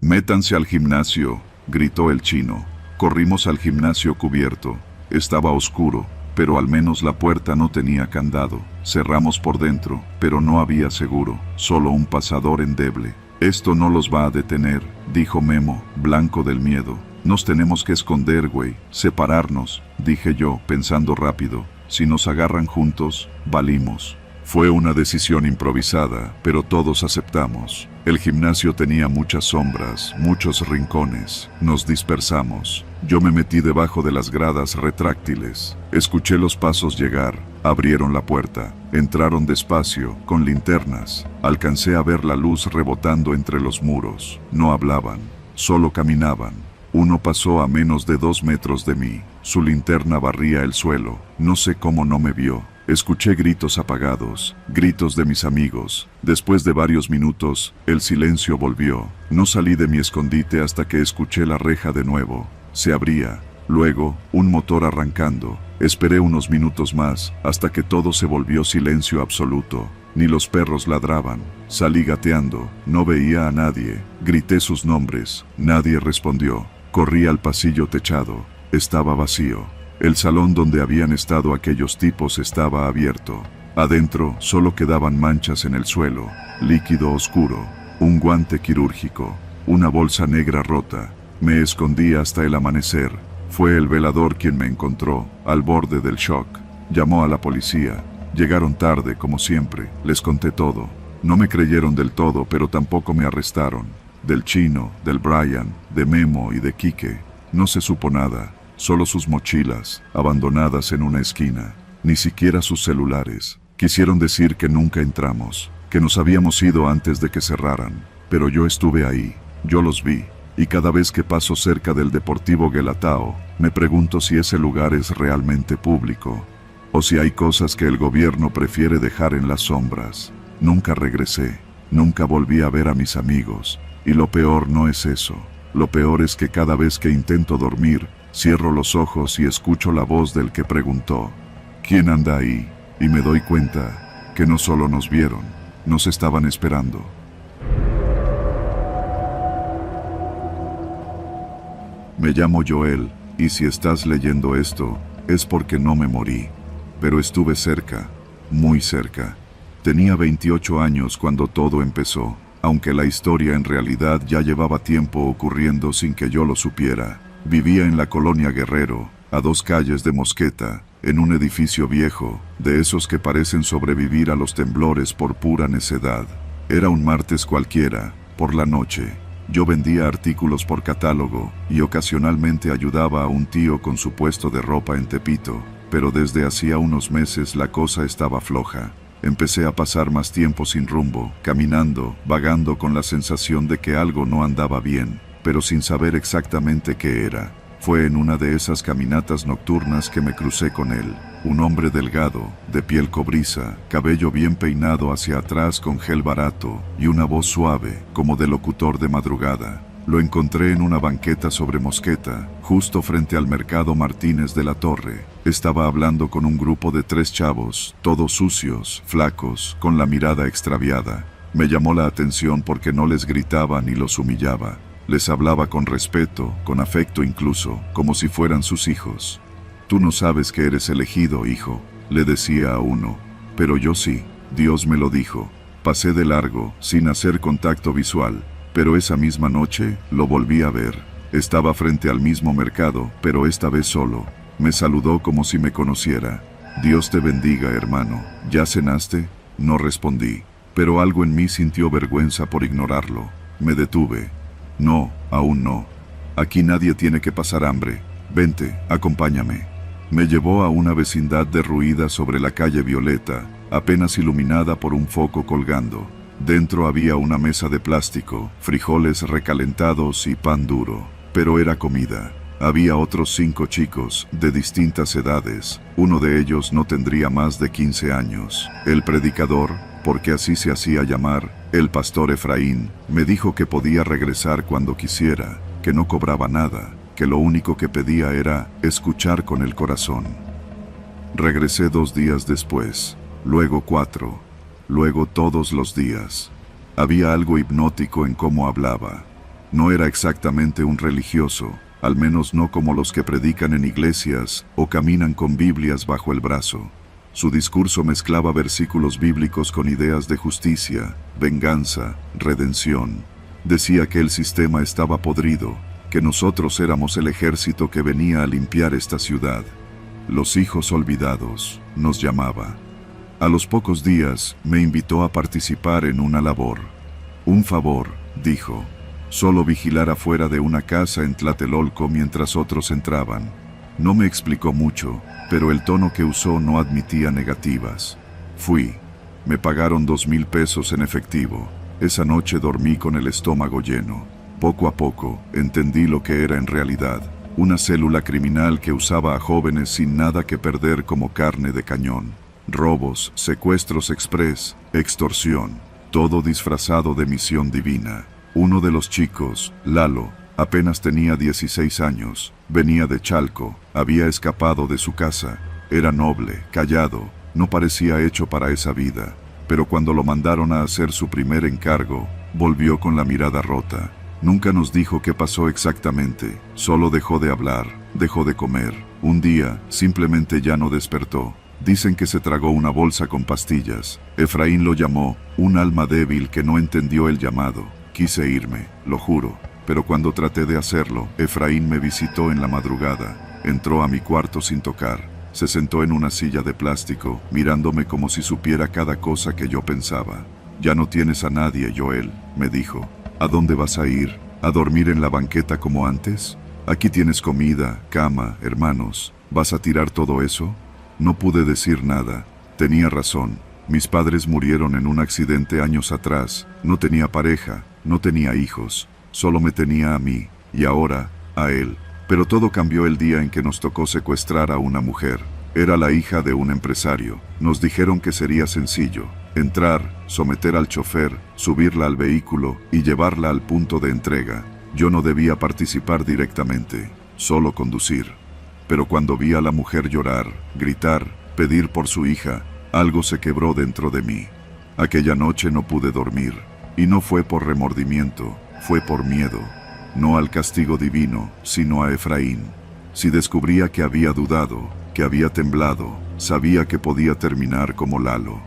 «Métanse al gimnasio», gritó el chino. Corrimos al gimnasio cubierto. Estaba oscuro, pero al menos la puerta no tenía candado. Cerramos por dentro, pero no había seguro, solo un pasador endeble. «Esto no los va a detener», dijo Memo, blanco del miedo. «Nos tenemos que esconder, güey, separarnos», dije yo, pensando rápido. «Si nos agarran juntos, valimos». Fue una decisión improvisada, pero todos aceptamos. El gimnasio tenía muchas sombras, muchos rincones. Nos dispersamos. Yo me metí debajo de las gradas retráctiles. Escuché los pasos llegar. Abrieron la puerta. Entraron despacio, con linternas. Alcancé a ver la luz rebotando entre los muros. No hablaban, solo caminaban. Uno pasó a menos de 2 metros de mí. Su linterna barría el suelo. No sé cómo no me vio. Escuché gritos apagados, gritos de mis amigos. Después de varios minutos, el silencio volvió. No salí de mi escondite hasta que escuché la reja de nuevo. Se abría. Luego, un motor arrancando. Esperé unos minutos más, hasta que todo se volvió silencio absoluto. Ni los perros ladraban. Salí gateando. No veía a nadie. Grité sus nombres. Nadie respondió. Corrí al pasillo techado. Estaba vacío. El salón donde habían estado aquellos tipos estaba abierto. Adentro solo quedaban manchas en el suelo, líquido oscuro, un guante quirúrgico, una bolsa negra rota. Me escondí hasta el amanecer. Fue el velador quien me encontró, al borde del shock. Llamó a la policía. Llegaron tarde, como siempre. Les conté todo. No me creyeron del todo, pero tampoco me arrestaron. Del chino, del Brian, de Memo y de Quique. No se supo nada. Solo sus mochilas, abandonadas en una esquina. Ni siquiera sus celulares. Quisieron decir que nunca entramos, que nos habíamos ido antes de que cerraran. Pero yo estuve ahí, yo los vi. Y cada vez que paso cerca del Deportivo Guelatao, me pregunto si ese lugar es realmente público. O si hay cosas que el gobierno prefiere dejar en las sombras. Nunca regresé, nunca volví a ver a mis amigos. Y lo peor no es eso. Lo peor es que cada vez que intento dormir, cierro los ojos y escucho la voz del que preguntó, ¿quién anda ahí? Y me doy cuenta que no solo nos vieron, nos estaban esperando. Me llamo Joel, y si estás leyendo esto, es porque no me morí. Pero estuve cerca, muy cerca. Tenía 28 años cuando todo empezó, aunque la historia en realidad ya llevaba tiempo ocurriendo sin que yo lo supiera. Vivía en la colonia Guerrero, a 2 calles de Mosqueta, en un edificio viejo, de esos que parecen sobrevivir a los temblores por pura necedad. Era un martes cualquiera, por la noche. Yo vendía artículos por catálogo y ocasionalmente ayudaba a un tío con su puesto de ropa en Tepito, pero desde hacía unos meses la cosa estaba floja. Empecé a pasar más tiempo sin rumbo, caminando, vagando con la sensación de que algo no andaba bien, pero sin saber exactamente qué era. Fue en una de esas caminatas nocturnas que me crucé con él, un hombre delgado, de piel cobriza, cabello bien peinado hacia atrás con gel barato y una voz suave, como de locutor de madrugada. Lo encontré en una banqueta sobre Mosqueta, justo frente al mercado Martínez de la Torre. Estaba hablando con un grupo de 3 chavos, todos sucios, flacos, con la mirada extraviada. Me llamó la atención porque no les gritaba ni los humillaba. Les hablaba con respeto, con afecto incluso, como si fueran sus hijos. «Tú no sabes que eres elegido, hijo», le decía a uno. «Pero yo sí, Dios me lo dijo». Pasé de largo, sin hacer contacto visual, pero esa misma noche lo volví a ver. Estaba frente al mismo mercado, pero esta vez solo. Me saludó como si me conociera. «Dios te bendiga, hermano. ¿Ya cenaste?». No respondí, pero algo en mí sintió vergüenza por ignorarlo. Me detuve. «No, aún no. Aquí nadie tiene que pasar hambre. Vente, acompáñame». Me llevó a una vecindad derruida sobre la calle Violeta, apenas iluminada por un foco colgando. Dentro había una mesa de plástico, frijoles recalentados y pan duro. Pero era comida. Había otros 5 chicos, de distintas edades. Uno de ellos no tendría más de 15 años. El predicador, porque así se hacía llamar, el pastor Efraín, me dijo que podía regresar cuando quisiera, que no cobraba nada, que lo único que pedía era escuchar con el corazón. Regresé 2 días después. luego 4, luego todos los días. Había algo hipnótico en cómo hablaba. No era exactamente un religioso, al menos no como los que predican en iglesias o caminan con Biblias bajo el brazo. Su discurso mezclaba versículos bíblicos con ideas de justicia, venganza, redención. Decía que el sistema estaba podrido, que nosotros éramos el ejército que venía a limpiar esta ciudad. Los hijos olvidados, nos llamaba. A los pocos días, me invitó a participar en una labor. Un favor, dijo. Solo vigilar afuera de una casa en Tlatelolco mientras otros entraban. No me explicó mucho, pero el tono que usó no admitía negativas. Fui. Me pagaron 2,000 pesos en efectivo. Esa noche dormí con el estómago lleno. Poco a poco, entendí lo que era en realidad. Una célula criminal que usaba a jóvenes sin nada que perder como carne de cañón. Robos, secuestros express, extorsión. Todo disfrazado de misión divina. Uno de los chicos, Lalo, apenas tenía 16 años, venía de Chalco, había escapado de su casa, era noble, callado, no parecía hecho para esa vida, pero cuando lo mandaron a hacer su primer encargo, volvió con la mirada rota. Nunca nos dijo qué pasó exactamente, solo dejó de hablar, dejó de comer. Un día, simplemente ya no despertó. Dicen que se tragó una bolsa con pastillas. Efraín lo llamó, un alma débil que no entendió el llamado. Quise irme, lo juro, pero cuando traté de hacerlo, Efraín me visitó en la madrugada, entró a mi cuarto sin tocar, se sentó en una silla de plástico, mirándome como si supiera cada cosa que yo pensaba. Ya no tienes a nadie, Joel, me dijo. ¿A dónde vas a ir? ¿A dormir en la banqueta como antes? Aquí tienes comida, cama, hermanos. ¿Vas a tirar todo eso? No pude decir nada. Tenía razón. Mis padres murieron en un accidente años atrás. No tenía pareja. No tenía hijos, solo me tenía a mí, y ahora, a él. Pero todo cambió el día en que nos tocó secuestrar a una mujer. Era la hija de un empresario. Nos dijeron que sería sencillo. Entrar, someter al chofer, subirla al vehículo y llevarla al punto de entrega. Yo no debía participar directamente, solo conducir. Pero cuando vi a la mujer llorar, gritar, pedir por su hija, algo se quebró dentro de mí. Aquella noche no pude dormir. Y no fue por remordimiento, fue por miedo, no al castigo divino, sino a Efraín. Si descubría que había dudado, que había temblado, sabía que podía terminar como Lalo.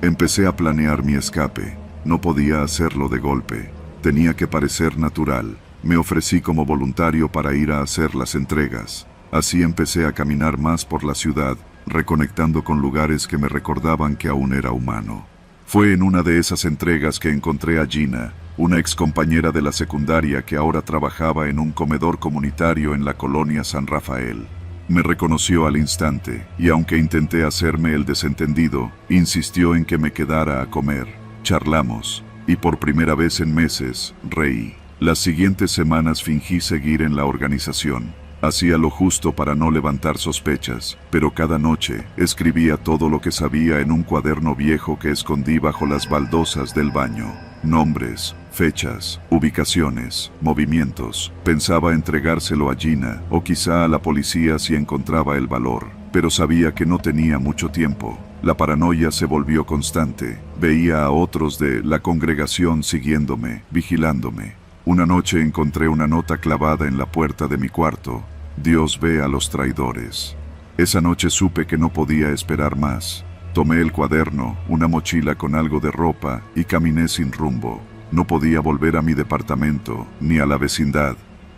Empecé a planear mi escape, no podía hacerlo de golpe, tenía que parecer natural. Me ofrecí como voluntario para ir a hacer las entregas. Así empecé a caminar más por la ciudad, reconectando con lugares que me recordaban que aún era humano. Fue en una de esas entregas que encontré a Gina, una excompañera de la secundaria que ahora trabajaba en un comedor comunitario en la colonia San Rafael. Me reconoció al instante, y aunque intenté hacerme el desentendido, insistió en que me quedara a comer. Charlamos, y por primera vez en meses, reí. Las siguientes semanas fingí seguir en la organización. Hacía lo justo para no levantar sospechas, pero cada noche escribía todo lo que sabía en un cuaderno viejo que escondí bajo las baldosas del baño. Nombres, fechas, ubicaciones, movimientos. Pensaba entregárselo a Gina o quizá a la policía si encontraba el valor, pero sabía que no tenía mucho tiempo. La paranoia se volvió constante. Veía a otros de la congregación siguiéndome, vigilándome. Una noche encontré una nota clavada en la puerta de mi cuarto. Dios ve a los traidores. Esa noche supe que no podía esperar más. Tomé el cuaderno, una mochila con algo de ropa y caminé sin rumbo. No podía volver a mi departamento, ni a la vecindad.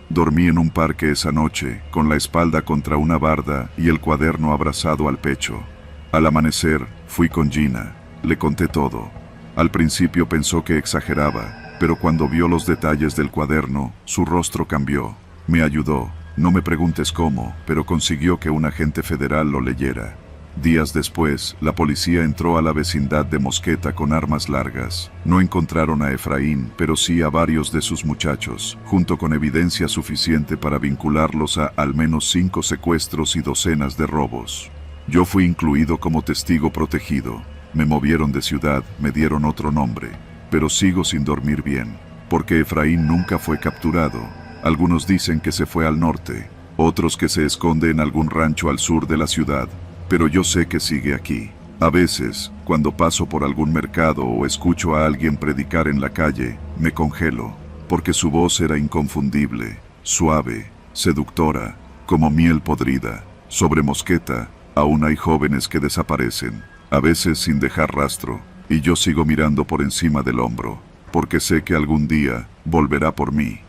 Dormí en un parque esa noche, con la espalda contra una barda y el cuaderno abrazado al pecho. Al amanecer, fui con Gina. Le conté todo. Al principio pensó que exageraba, pero cuando vio los detalles del cuaderno, su rostro cambió. Me ayudó. No me preguntes cómo, pero consiguió que un agente federal lo leyera. Días después, la policía entró a la vecindad de Mosqueta con armas largas. No encontraron a Efraín, pero sí a varios de sus muchachos, junto con evidencia suficiente para vincularlos a al menos 5 secuestros y docenas de robos. Yo fui incluido como testigo protegido. Me movieron de ciudad, me dieron otro nombre, pero sigo sin dormir bien, porque Efraín nunca fue capturado. Algunos dicen que se fue al norte, otros que se esconde en algún rancho al sur de la ciudad, pero yo sé que sigue aquí. A veces, cuando paso por algún mercado o escucho a alguien predicar en la calle, me congelo, porque su voz era inconfundible, suave, seductora, como miel podrida. Sobre Mosqueta, aún hay jóvenes que desaparecen, a veces sin dejar rastro, y yo sigo mirando por encima del hombro, porque sé que algún día volverá por mí.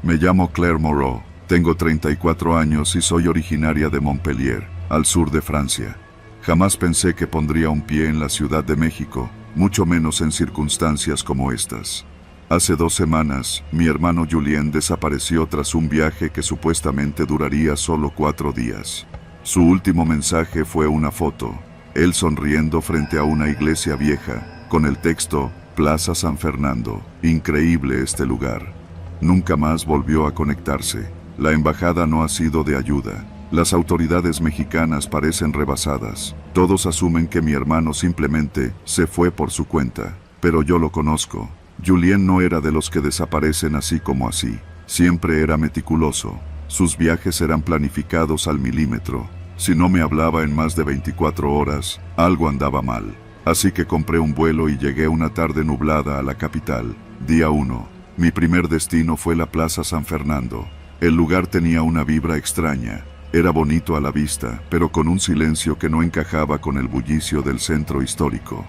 Me llamo Claire Moreau, tengo 34 años y soy originaria de Montpellier, al sur de Francia. Jamás pensé que pondría un pie en la Ciudad de México, mucho menos en circunstancias como estas. Hace 2 semanas, mi hermano Julien desapareció tras un viaje que supuestamente duraría solo 4 días. Su último mensaje fue una foto, él sonriendo frente a una iglesia vieja, con el texto, Plaza San Fernando, increíble este lugar. Nunca más volvió a conectarse. La embajada no ha sido de ayuda. Las autoridades mexicanas parecen rebasadas. Todos asumen que mi hermano simplemente se fue por su cuenta. Pero yo lo conozco. Julien no era de los que desaparecen así como así. Siempre era meticuloso. Sus viajes eran planificados al milímetro. Si no me hablaba en más de 24 horas, algo andaba mal. Así que compré un vuelo y llegué una tarde nublada a la capital. Día 1. Mi primer destino fue la Plaza San Fernando. El lugar tenía una vibra extraña. Era bonito a la vista, pero con un silencio que no encajaba con el bullicio del centro histórico.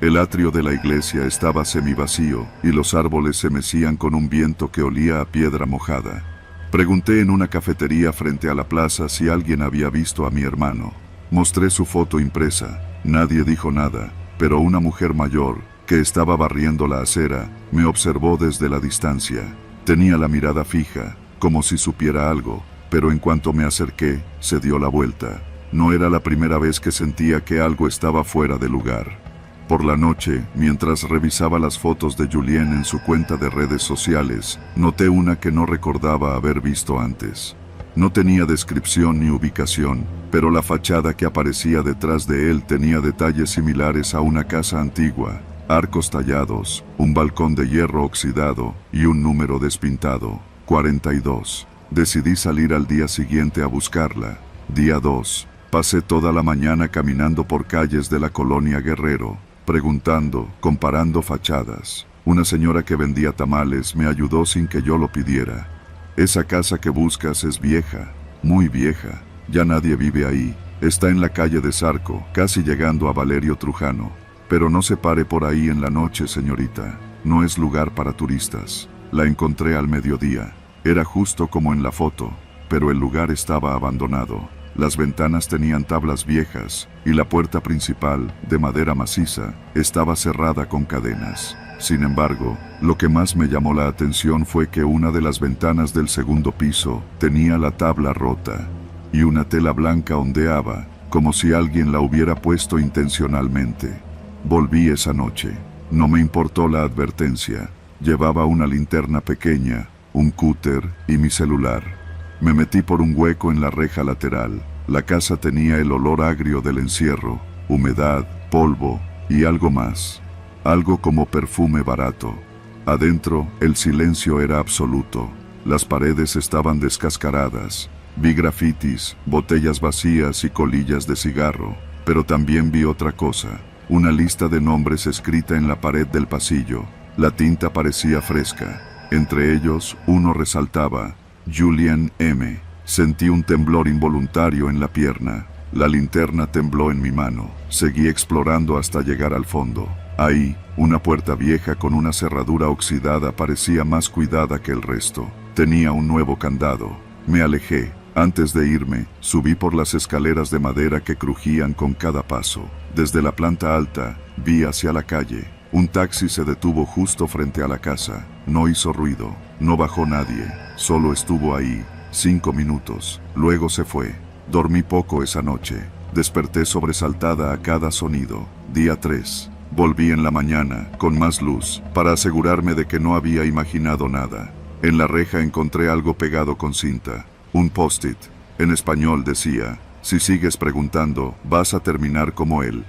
El atrio de la iglesia estaba semivacío, y los árboles se mecían con un viento que olía a piedra mojada. Pregunté en una cafetería frente a la plaza si alguien había visto a mi hermano. Mostré su foto impresa. Nadie dijo nada, pero una mujer mayor, que estaba barriendo la acera, me observó desde la distancia. Tenía la mirada fija, como si supiera algo, pero en cuanto me acerqué, se dio la vuelta. No era la primera vez que sentía que algo estaba fuera de lugar. Por la noche, mientras revisaba las fotos de Julien en su cuenta de redes sociales, noté una que no recordaba haber visto antes. No tenía descripción ni ubicación, pero la fachada que aparecía detrás de él tenía detalles similares a una casa antigua. Arcos tallados, un balcón de hierro oxidado y un número despintado, 42. Decidí salir al día siguiente a buscarla. Día 2. Pasé toda la mañana caminando por calles de la colonia Guerrero, preguntando, comparando fachadas. Una señora que vendía tamales me ayudó sin que yo lo pidiera. Esa casa que buscas es vieja, muy vieja. Ya nadie vive ahí. Está en la calle de Zarco, casi llegando a Valerio Trujano. Pero no se pare por ahí en la noche, señorita. No es lugar para turistas. La encontré al mediodía. Era justo como en la foto, pero el lugar estaba abandonado. Las ventanas tenían tablas viejas, y la puerta principal, de madera maciza, estaba cerrada con cadenas. Sin embargo, lo que más me llamó la atención fue que una de las ventanas del segundo piso tenía la tabla rota, y una tela blanca ondeaba, como si alguien la hubiera puesto intencionalmente. Volví esa noche. No me importó la advertencia. Llevaba una linterna pequeña, un cúter y mi celular. Me metí por un hueco en la reja lateral. La casa tenía el olor agrio del encierro, humedad, polvo y algo más. Algo como perfume barato. Adentro, el silencio era absoluto. Las paredes estaban descascaradas. Vi grafitis, botellas vacías y colillas de cigarro. Pero también vi otra cosa. Una lista de nombres escrita en la pared del pasillo. La tinta parecía fresca. Entre ellos, uno resaltaba, Julien M. Sentí un temblor involuntario en la pierna. La linterna tembló en mi mano. Seguí explorando hasta llegar al fondo. Ahí, una puerta vieja con una cerradura oxidada parecía más cuidada que el resto. Tenía un nuevo candado. Me alejé. Antes de irme, subí por las escaleras de madera que crujían con cada paso. Desde la planta alta, vi hacia la calle. Un taxi se detuvo justo frente a la casa. No hizo ruido. No bajó nadie. Solo estuvo ahí. 5 minutos. Luego se fue. Dormí poco esa noche. Desperté sobresaltada a cada sonido. Día 3. Volví en la mañana, con más luz, para asegurarme de que no había imaginado nada. En la reja encontré algo pegado con cinta. Un post-it. En español decía, si sigues preguntando, vas a terminar como él.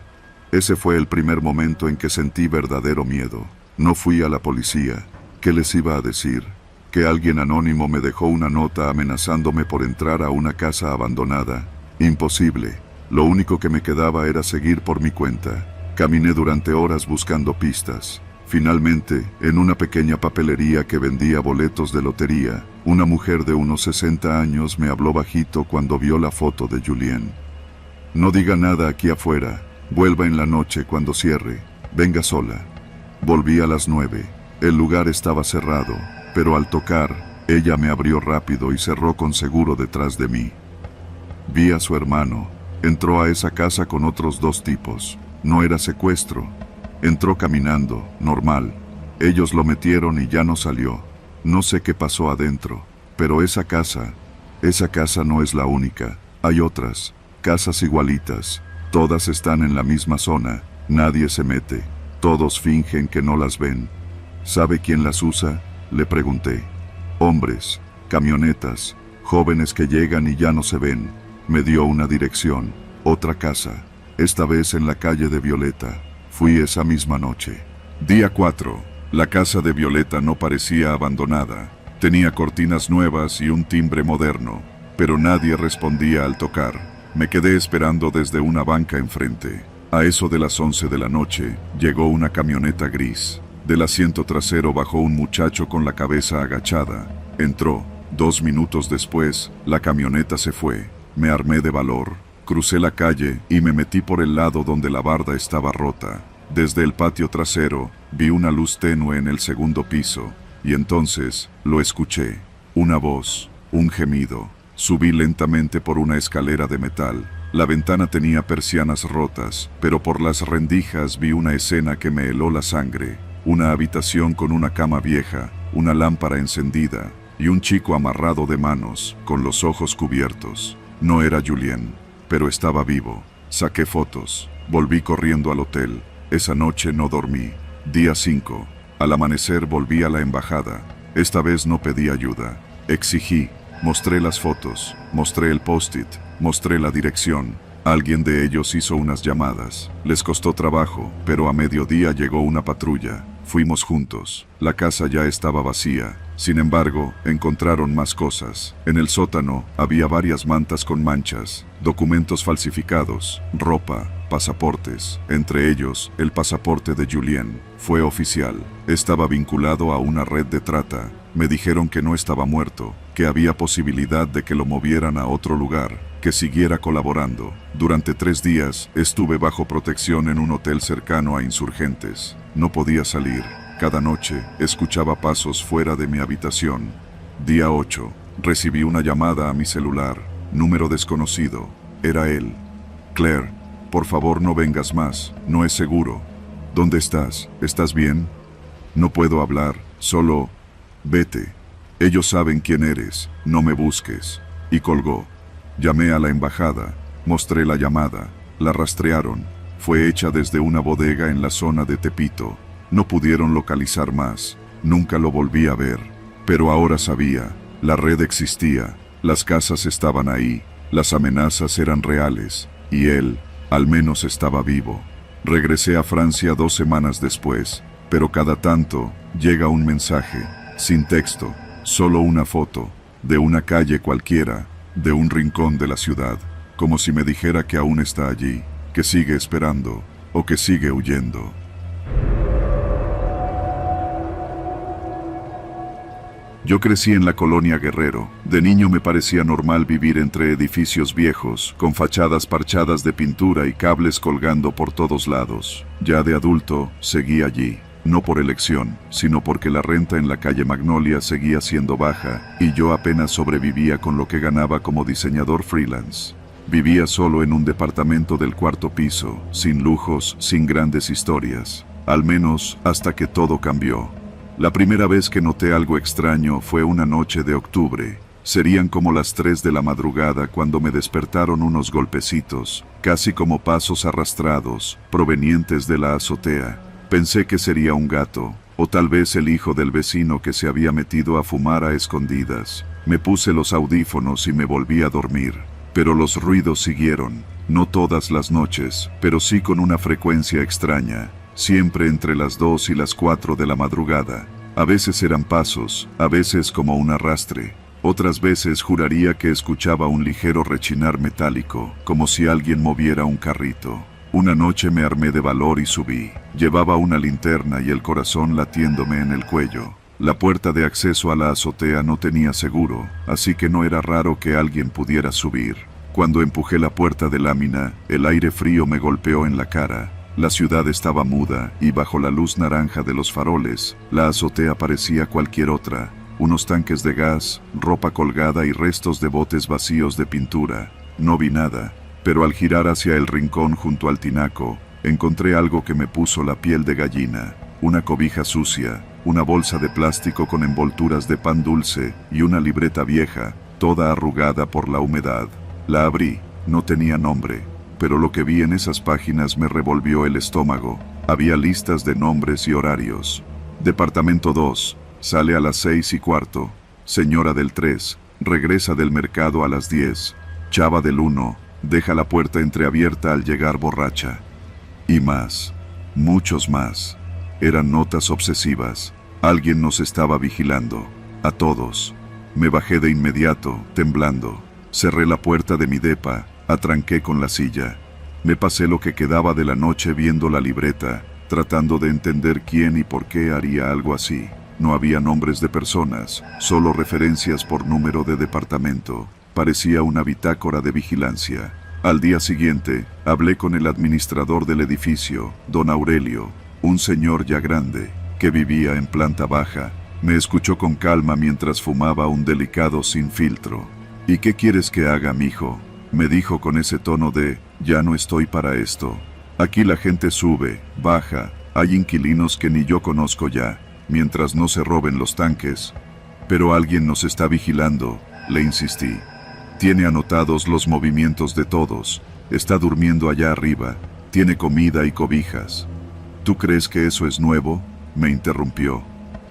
Ese fue el primer momento en que sentí verdadero miedo. No fui a la policía. ¿Qué les iba a decir? que alguien anónimo me dejó una nota amenazándome por entrar a una casa abandonada. Imposible. Lo único que me quedaba era seguir por mi cuenta. Caminé durante horas buscando pistas. Finalmente, en una pequeña papelería que vendía boletos de lotería, una mujer de unos 60 años me habló bajito cuando vio la foto de Julien. No diga nada aquí afuera. Vuelva en la noche cuando cierre. Venga sola. Volví a las 9. El lugar estaba cerrado, pero al tocar, ella me abrió rápido y cerró con seguro detrás de mí. Vi a su hermano. Entró a esa casa con otros 2 tipos. No era secuestro. Entró caminando, normal. Ellos lo metieron y ya no salió. No sé qué pasó adentro, pero esa casa no es la única. Hay otras, casas igualitas. Todas están en la misma zona. Nadie se mete. Todos fingen que no las ven. ¿Sabe quién las usa? Le pregunté. Hombres, camionetas, jóvenes que llegan y ya no se ven. Me dio una dirección, otra casa, esta vez en la calle de Violeta. Fui esa misma noche. Día 4. La casa de Violeta no parecía abandonada. Tenía cortinas nuevas y un timbre moderno, pero nadie respondía al tocar. Me quedé esperando desde una banca enfrente. A eso de las 11 de la noche, llegó una camioneta gris. Del asiento trasero bajó un muchacho con la cabeza agachada. Entró. 2 minutos después, la camioneta se fue. Me armé de valor. Crucé la calle y me metí por el lado donde la barda estaba rota. Desde el patio trasero, vi una luz tenue en el segundo piso, y entonces, lo escuché. Una voz, un gemido. Subí lentamente por una escalera de metal. La ventana tenía persianas rotas, pero por las rendijas vi una escena que me heló la sangre. Una habitación con una cama vieja, una lámpara encendida, y un chico amarrado de manos, con los ojos cubiertos. No era Julien, pero estaba vivo. Saqué fotos. Volví corriendo al hotel. Esa noche no dormí. Día 5. Al amanecer volví a la embajada. Esta vez no pedí ayuda. Exigí. Mostré las fotos. Mostré el post-it. Mostré la dirección. Alguien de ellos hizo unas llamadas. Les costó trabajo, pero a mediodía llegó una patrulla. Fuimos juntos. La casa ya estaba vacía. Sin embargo, encontraron más cosas. En el sótano había varias mantas con manchas, documentos falsificados, ropa, pasaportes. Entre ellos, el pasaporte de Julien. Fue oficial. Estaba vinculado a una red de trata. Me dijeron que no estaba muerto, que había posibilidad de que lo movieran a otro lugar, que siguiera colaborando. Durante 3 días estuve bajo protección en un hotel cercano a Insurgentes. No podía salir. Cada noche escuchaba pasos fuera de mi habitación. Día 8. Recibí una llamada a mi celular. Número desconocido. Era él. Claire, por favor no vengas más. No es seguro. ¿Dónde estás? ¿Estás bien? No puedo hablar. Solo... vete. Ellos saben quién eres. No me busques. Y colgó. Llamé a la embajada. Mostré la llamada. La rastrearon. Fue hecha desde una bodega en la zona de Tepito. No pudieron localizar más. Nunca lo volví a ver. Pero ahora sabía. La red existía. Las casas estaban ahí. Las amenazas eran reales. Y él, al menos estaba vivo. Regresé a Francia 2 semanas después. Pero cada tanto, llega un mensaje. Sin texto. Solo una foto. De una calle cualquiera. De un rincón de la ciudad. Como si me dijera que aún está allí. Que sigue esperando. O que sigue huyendo. Yo crecí en la colonia Guerrero. De niño me parecía normal vivir entre edificios viejos, con fachadas parchadas de pintura y cables colgando por todos lados. Ya de adulto, seguí allí. No por elección, sino porque la renta en la calle Magnolia seguía siendo baja, y yo apenas sobrevivía con lo que ganaba como diseñador freelance. Vivía solo en un departamento del 4º piso, sin lujos, sin grandes historias. Al menos hasta que todo cambió. La primera vez que noté algo extraño fue una noche de octubre. Serían como las 3 de la madrugada cuando me despertaron unos golpecitos, casi como pasos arrastrados, provenientes de la azotea. Pensé que sería un gato, o tal vez el hijo del vecino que se había metido a fumar a escondidas. Me puse los audífonos y me volví a dormir. Pero los ruidos siguieron, no todas las noches, pero sí con una frecuencia extraña. Siempre entre las 2 y las 4 de la madrugada. A veces eran pasos, a veces como un arrastre. Otras veces juraría que escuchaba un ligero rechinar metálico, como si alguien moviera un carrito. Una noche me armé de valor y subí. Llevaba una linterna y el corazón latiéndome en el cuello. La puerta de acceso a la azotea no tenía seguro, así que no era raro que alguien pudiera subir. Cuando empujé la puerta de lámina, el aire frío me golpeó en la cara. La ciudad estaba muda y bajo la luz naranja de los faroles, la azotea parecía cualquier otra. Unos tanques de gas, ropa colgada y restos de botes vacíos de pintura. No vi nada, pero al girar hacia el rincón junto al tinaco, encontré algo que me puso la piel de gallina. Una cobija sucia, una bolsa de plástico con envolturas de pan dulce y una libreta vieja, toda arrugada por la humedad. La abrí, no tenía nombre, pero lo que vi en esas páginas me revolvió el estómago. Había listas de nombres y horarios. Departamento 2, sale a las 6:15. Señora del 3, regresa del mercado a las 10. Chava del 1, deja la puerta entreabierta al llegar borracha. Y más, muchos más. Eran notas obsesivas. Alguien nos estaba vigilando. A todos. Me bajé de inmediato, temblando. Cerré la puerta de mi depa, atranqué con la silla. Me pasé lo que quedaba de la noche viendo la libreta, tratando de entender quién y por qué haría algo así. No había nombres de personas, solo referencias por número de departamento. Parecía una bitácora de vigilancia. Al día siguiente, hablé con el administrador del edificio, don Aurelio, un señor ya grande, que vivía en planta baja. Me escuchó con calma mientras fumaba un delicado sin filtro. ¿Y qué quieres que haga, mijo?, me dijo con ese tono de, ya no estoy para esto. Aquí la gente sube, baja, hay inquilinos que ni yo conozco ya, mientras no se roben los tanques. Pero alguien nos está vigilando, le insistí. Tiene anotados los movimientos de todos, está durmiendo allá arriba, tiene comida y cobijas. ¿Tú crees que eso es nuevo?, me interrumpió.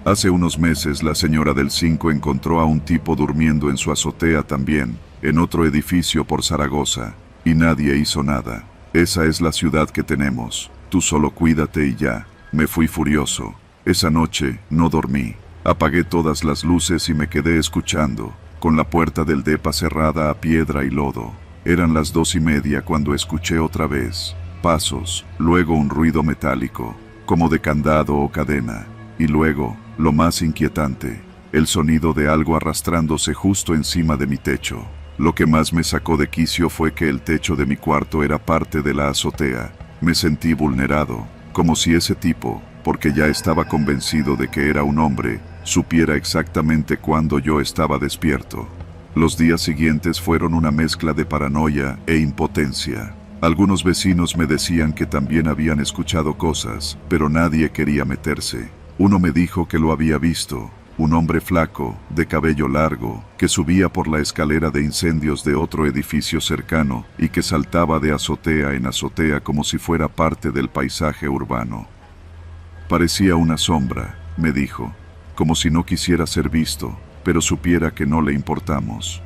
Hace unos meses la señora del 5 encontró a un tipo durmiendo en su azotea también, en otro edificio por Zaragoza, y nadie hizo nada. Esa es la ciudad que tenemos, tú solo cuídate y ya. Me fui furioso. Esa noche no dormí. Apagué todas las luces y me quedé escuchando, con la puerta del depa cerrada a piedra y lodo. Eran las 2:30 cuando escuché otra vez pasos, luego un ruido metálico, como de candado o cadena, y luego, lo más inquietante, el sonido de algo arrastrándose justo encima de mi techo. Lo que más me sacó de quicio fue que el techo de mi cuarto era parte de la azotea. Me sentí vulnerado, como si ese tipo, porque ya estaba convencido de que era un hombre, supiera exactamente cuándo yo estaba despierto. Los días siguientes fueron una mezcla de paranoia e impotencia. Algunos vecinos me decían que también habían escuchado cosas, pero nadie quería meterse. Uno me dijo que lo había visto, un hombre flaco, de cabello largo, que subía por la escalera de incendios de otro edificio cercano y que saltaba de azotea en azotea como si fuera parte del paisaje urbano. Parecía una sombra, me dijo, como si no quisiera ser visto, pero supiera que no le importamos.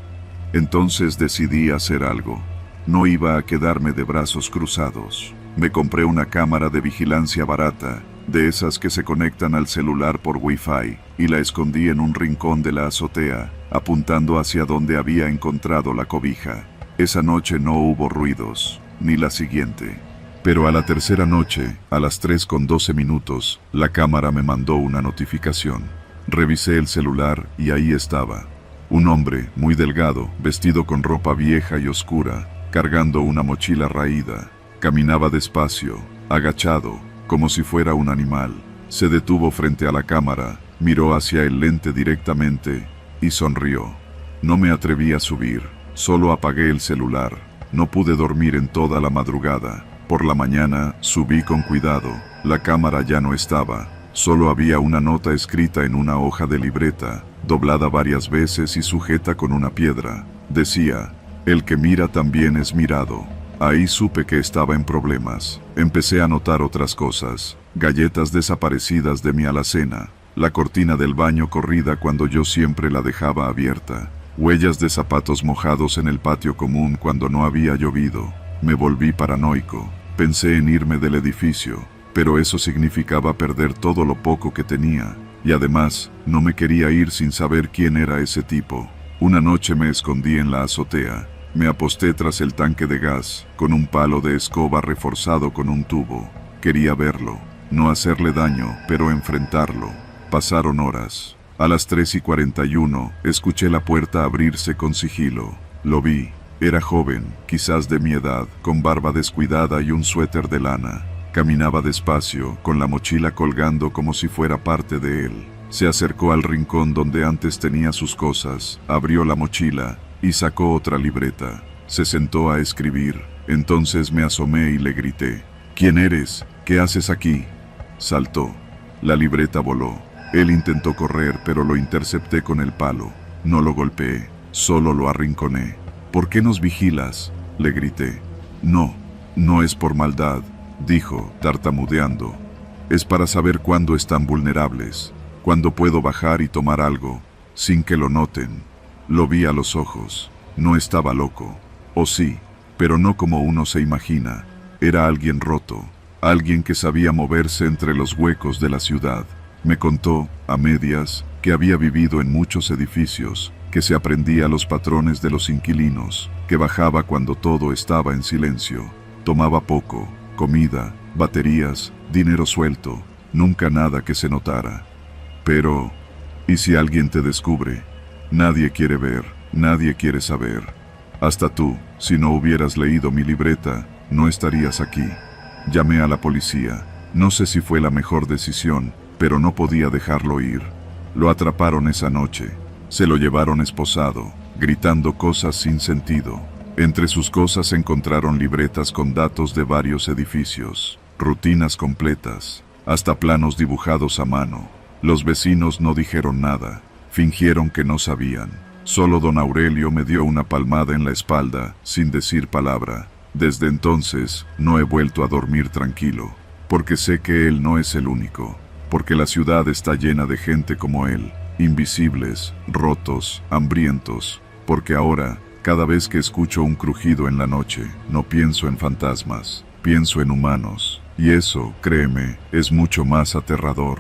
Entonces decidí hacer algo. No iba a quedarme de brazos cruzados. Me compré una cámara de vigilancia barata, de esas que se conectan al celular por Wi-Fi, y la escondí en un rincón de la azotea, apuntando hacia donde había encontrado la cobija. Esa noche no hubo ruidos, ni la siguiente. Pero a la tercera noche, a las 3:12, la cámara me mandó una notificación. Revisé el celular y ahí estaba. Un hombre, muy delgado, vestido con ropa vieja y oscura, cargando una mochila raída. Caminaba despacio, agachado, como si fuera un animal. Se detuvo frente a la cámara, miró hacia el lente directamente y sonrió. No me atreví a subir, solo apagué el celular. No pude dormir en toda la madrugada. Por la mañana, subí con cuidado. La cámara ya no estaba. Solo había una nota escrita en una hoja de libreta, doblada varias veces y sujeta con una piedra. Decía, el que mira también es mirado. Ahí supe que estaba en problemas. Empecé a notar otras cosas. Galletas desaparecidas de mi alacena. La cortina del baño corrida cuando yo siempre la dejaba abierta. Huellas de zapatos mojados en el patio común cuando no había llovido. Me volví paranoico. Pensé en irme del edificio, pero eso significaba perder todo lo poco que tenía. Y además, no me quería ir sin saber quién era ese tipo. Una noche me escondí en la azotea. Me aposté tras el tanque de gas, con un palo de escoba reforzado con un tubo. Quería verlo, no hacerle daño, pero enfrentarlo. Pasaron horas. A las 3:41, escuché la puerta abrirse con sigilo. Lo vi. Era joven, quizás de mi edad, con barba descuidada y un suéter de lana. Caminaba despacio, con la mochila colgando como si fuera parte de él. Se acercó al rincón donde antes tenía sus cosas, abrió la mochila y sacó otra libreta. Se sentó a escribir. Entonces me asomé y le grité: «¿Quién eres? ¿Qué haces aquí?». Saltó. La libreta voló. Él intentó correr, pero lo intercepté con el palo. No lo golpeé, solo lo arrinconé. «¿Por qué nos vigilas?», le grité. «No, no es por maldad», dijo, tartamudeando. «Es para saber cuándo están vulnerables, cuándo puedo bajar y tomar algo, sin que lo noten». Lo vi a los ojos. No estaba loco. O sí, pero no como uno se imagina. Era alguien roto, alguien que sabía moverse entre los huecos de la ciudad. Me contó, a medias, que había vivido en muchos edificios, que se aprendía los patrones de los inquilinos, que bajaba cuando todo estaba en silencio. Tomaba poco, comida, baterías, dinero suelto, nunca nada que se notara. Pero, ¿y si alguien te descubre? Nadie quiere ver, nadie quiere saber. Hasta tú, si no hubieras leído mi libreta, no estarías aquí. Llamé a la policía. No sé si fue la mejor decisión, pero no podía dejarlo ir. Lo atraparon esa noche. Se lo llevaron esposado, gritando cosas sin sentido. Entre sus cosas encontraron libretas con datos de varios edificios, rutinas completas, hasta planos dibujados a mano. Los vecinos no dijeron nada, fingieron que no sabían. Solo don Aurelio me dio una palmada en la espalda, sin decir palabra. Desde entonces, no he vuelto a dormir tranquilo, porque sé que él no es el único, porque la ciudad está llena de gente como él, invisibles, rotos, hambrientos, porque ahora, cada vez que escucho un crujido en la noche, no pienso en fantasmas, pienso en humanos, y eso, créeme, es mucho más aterrador.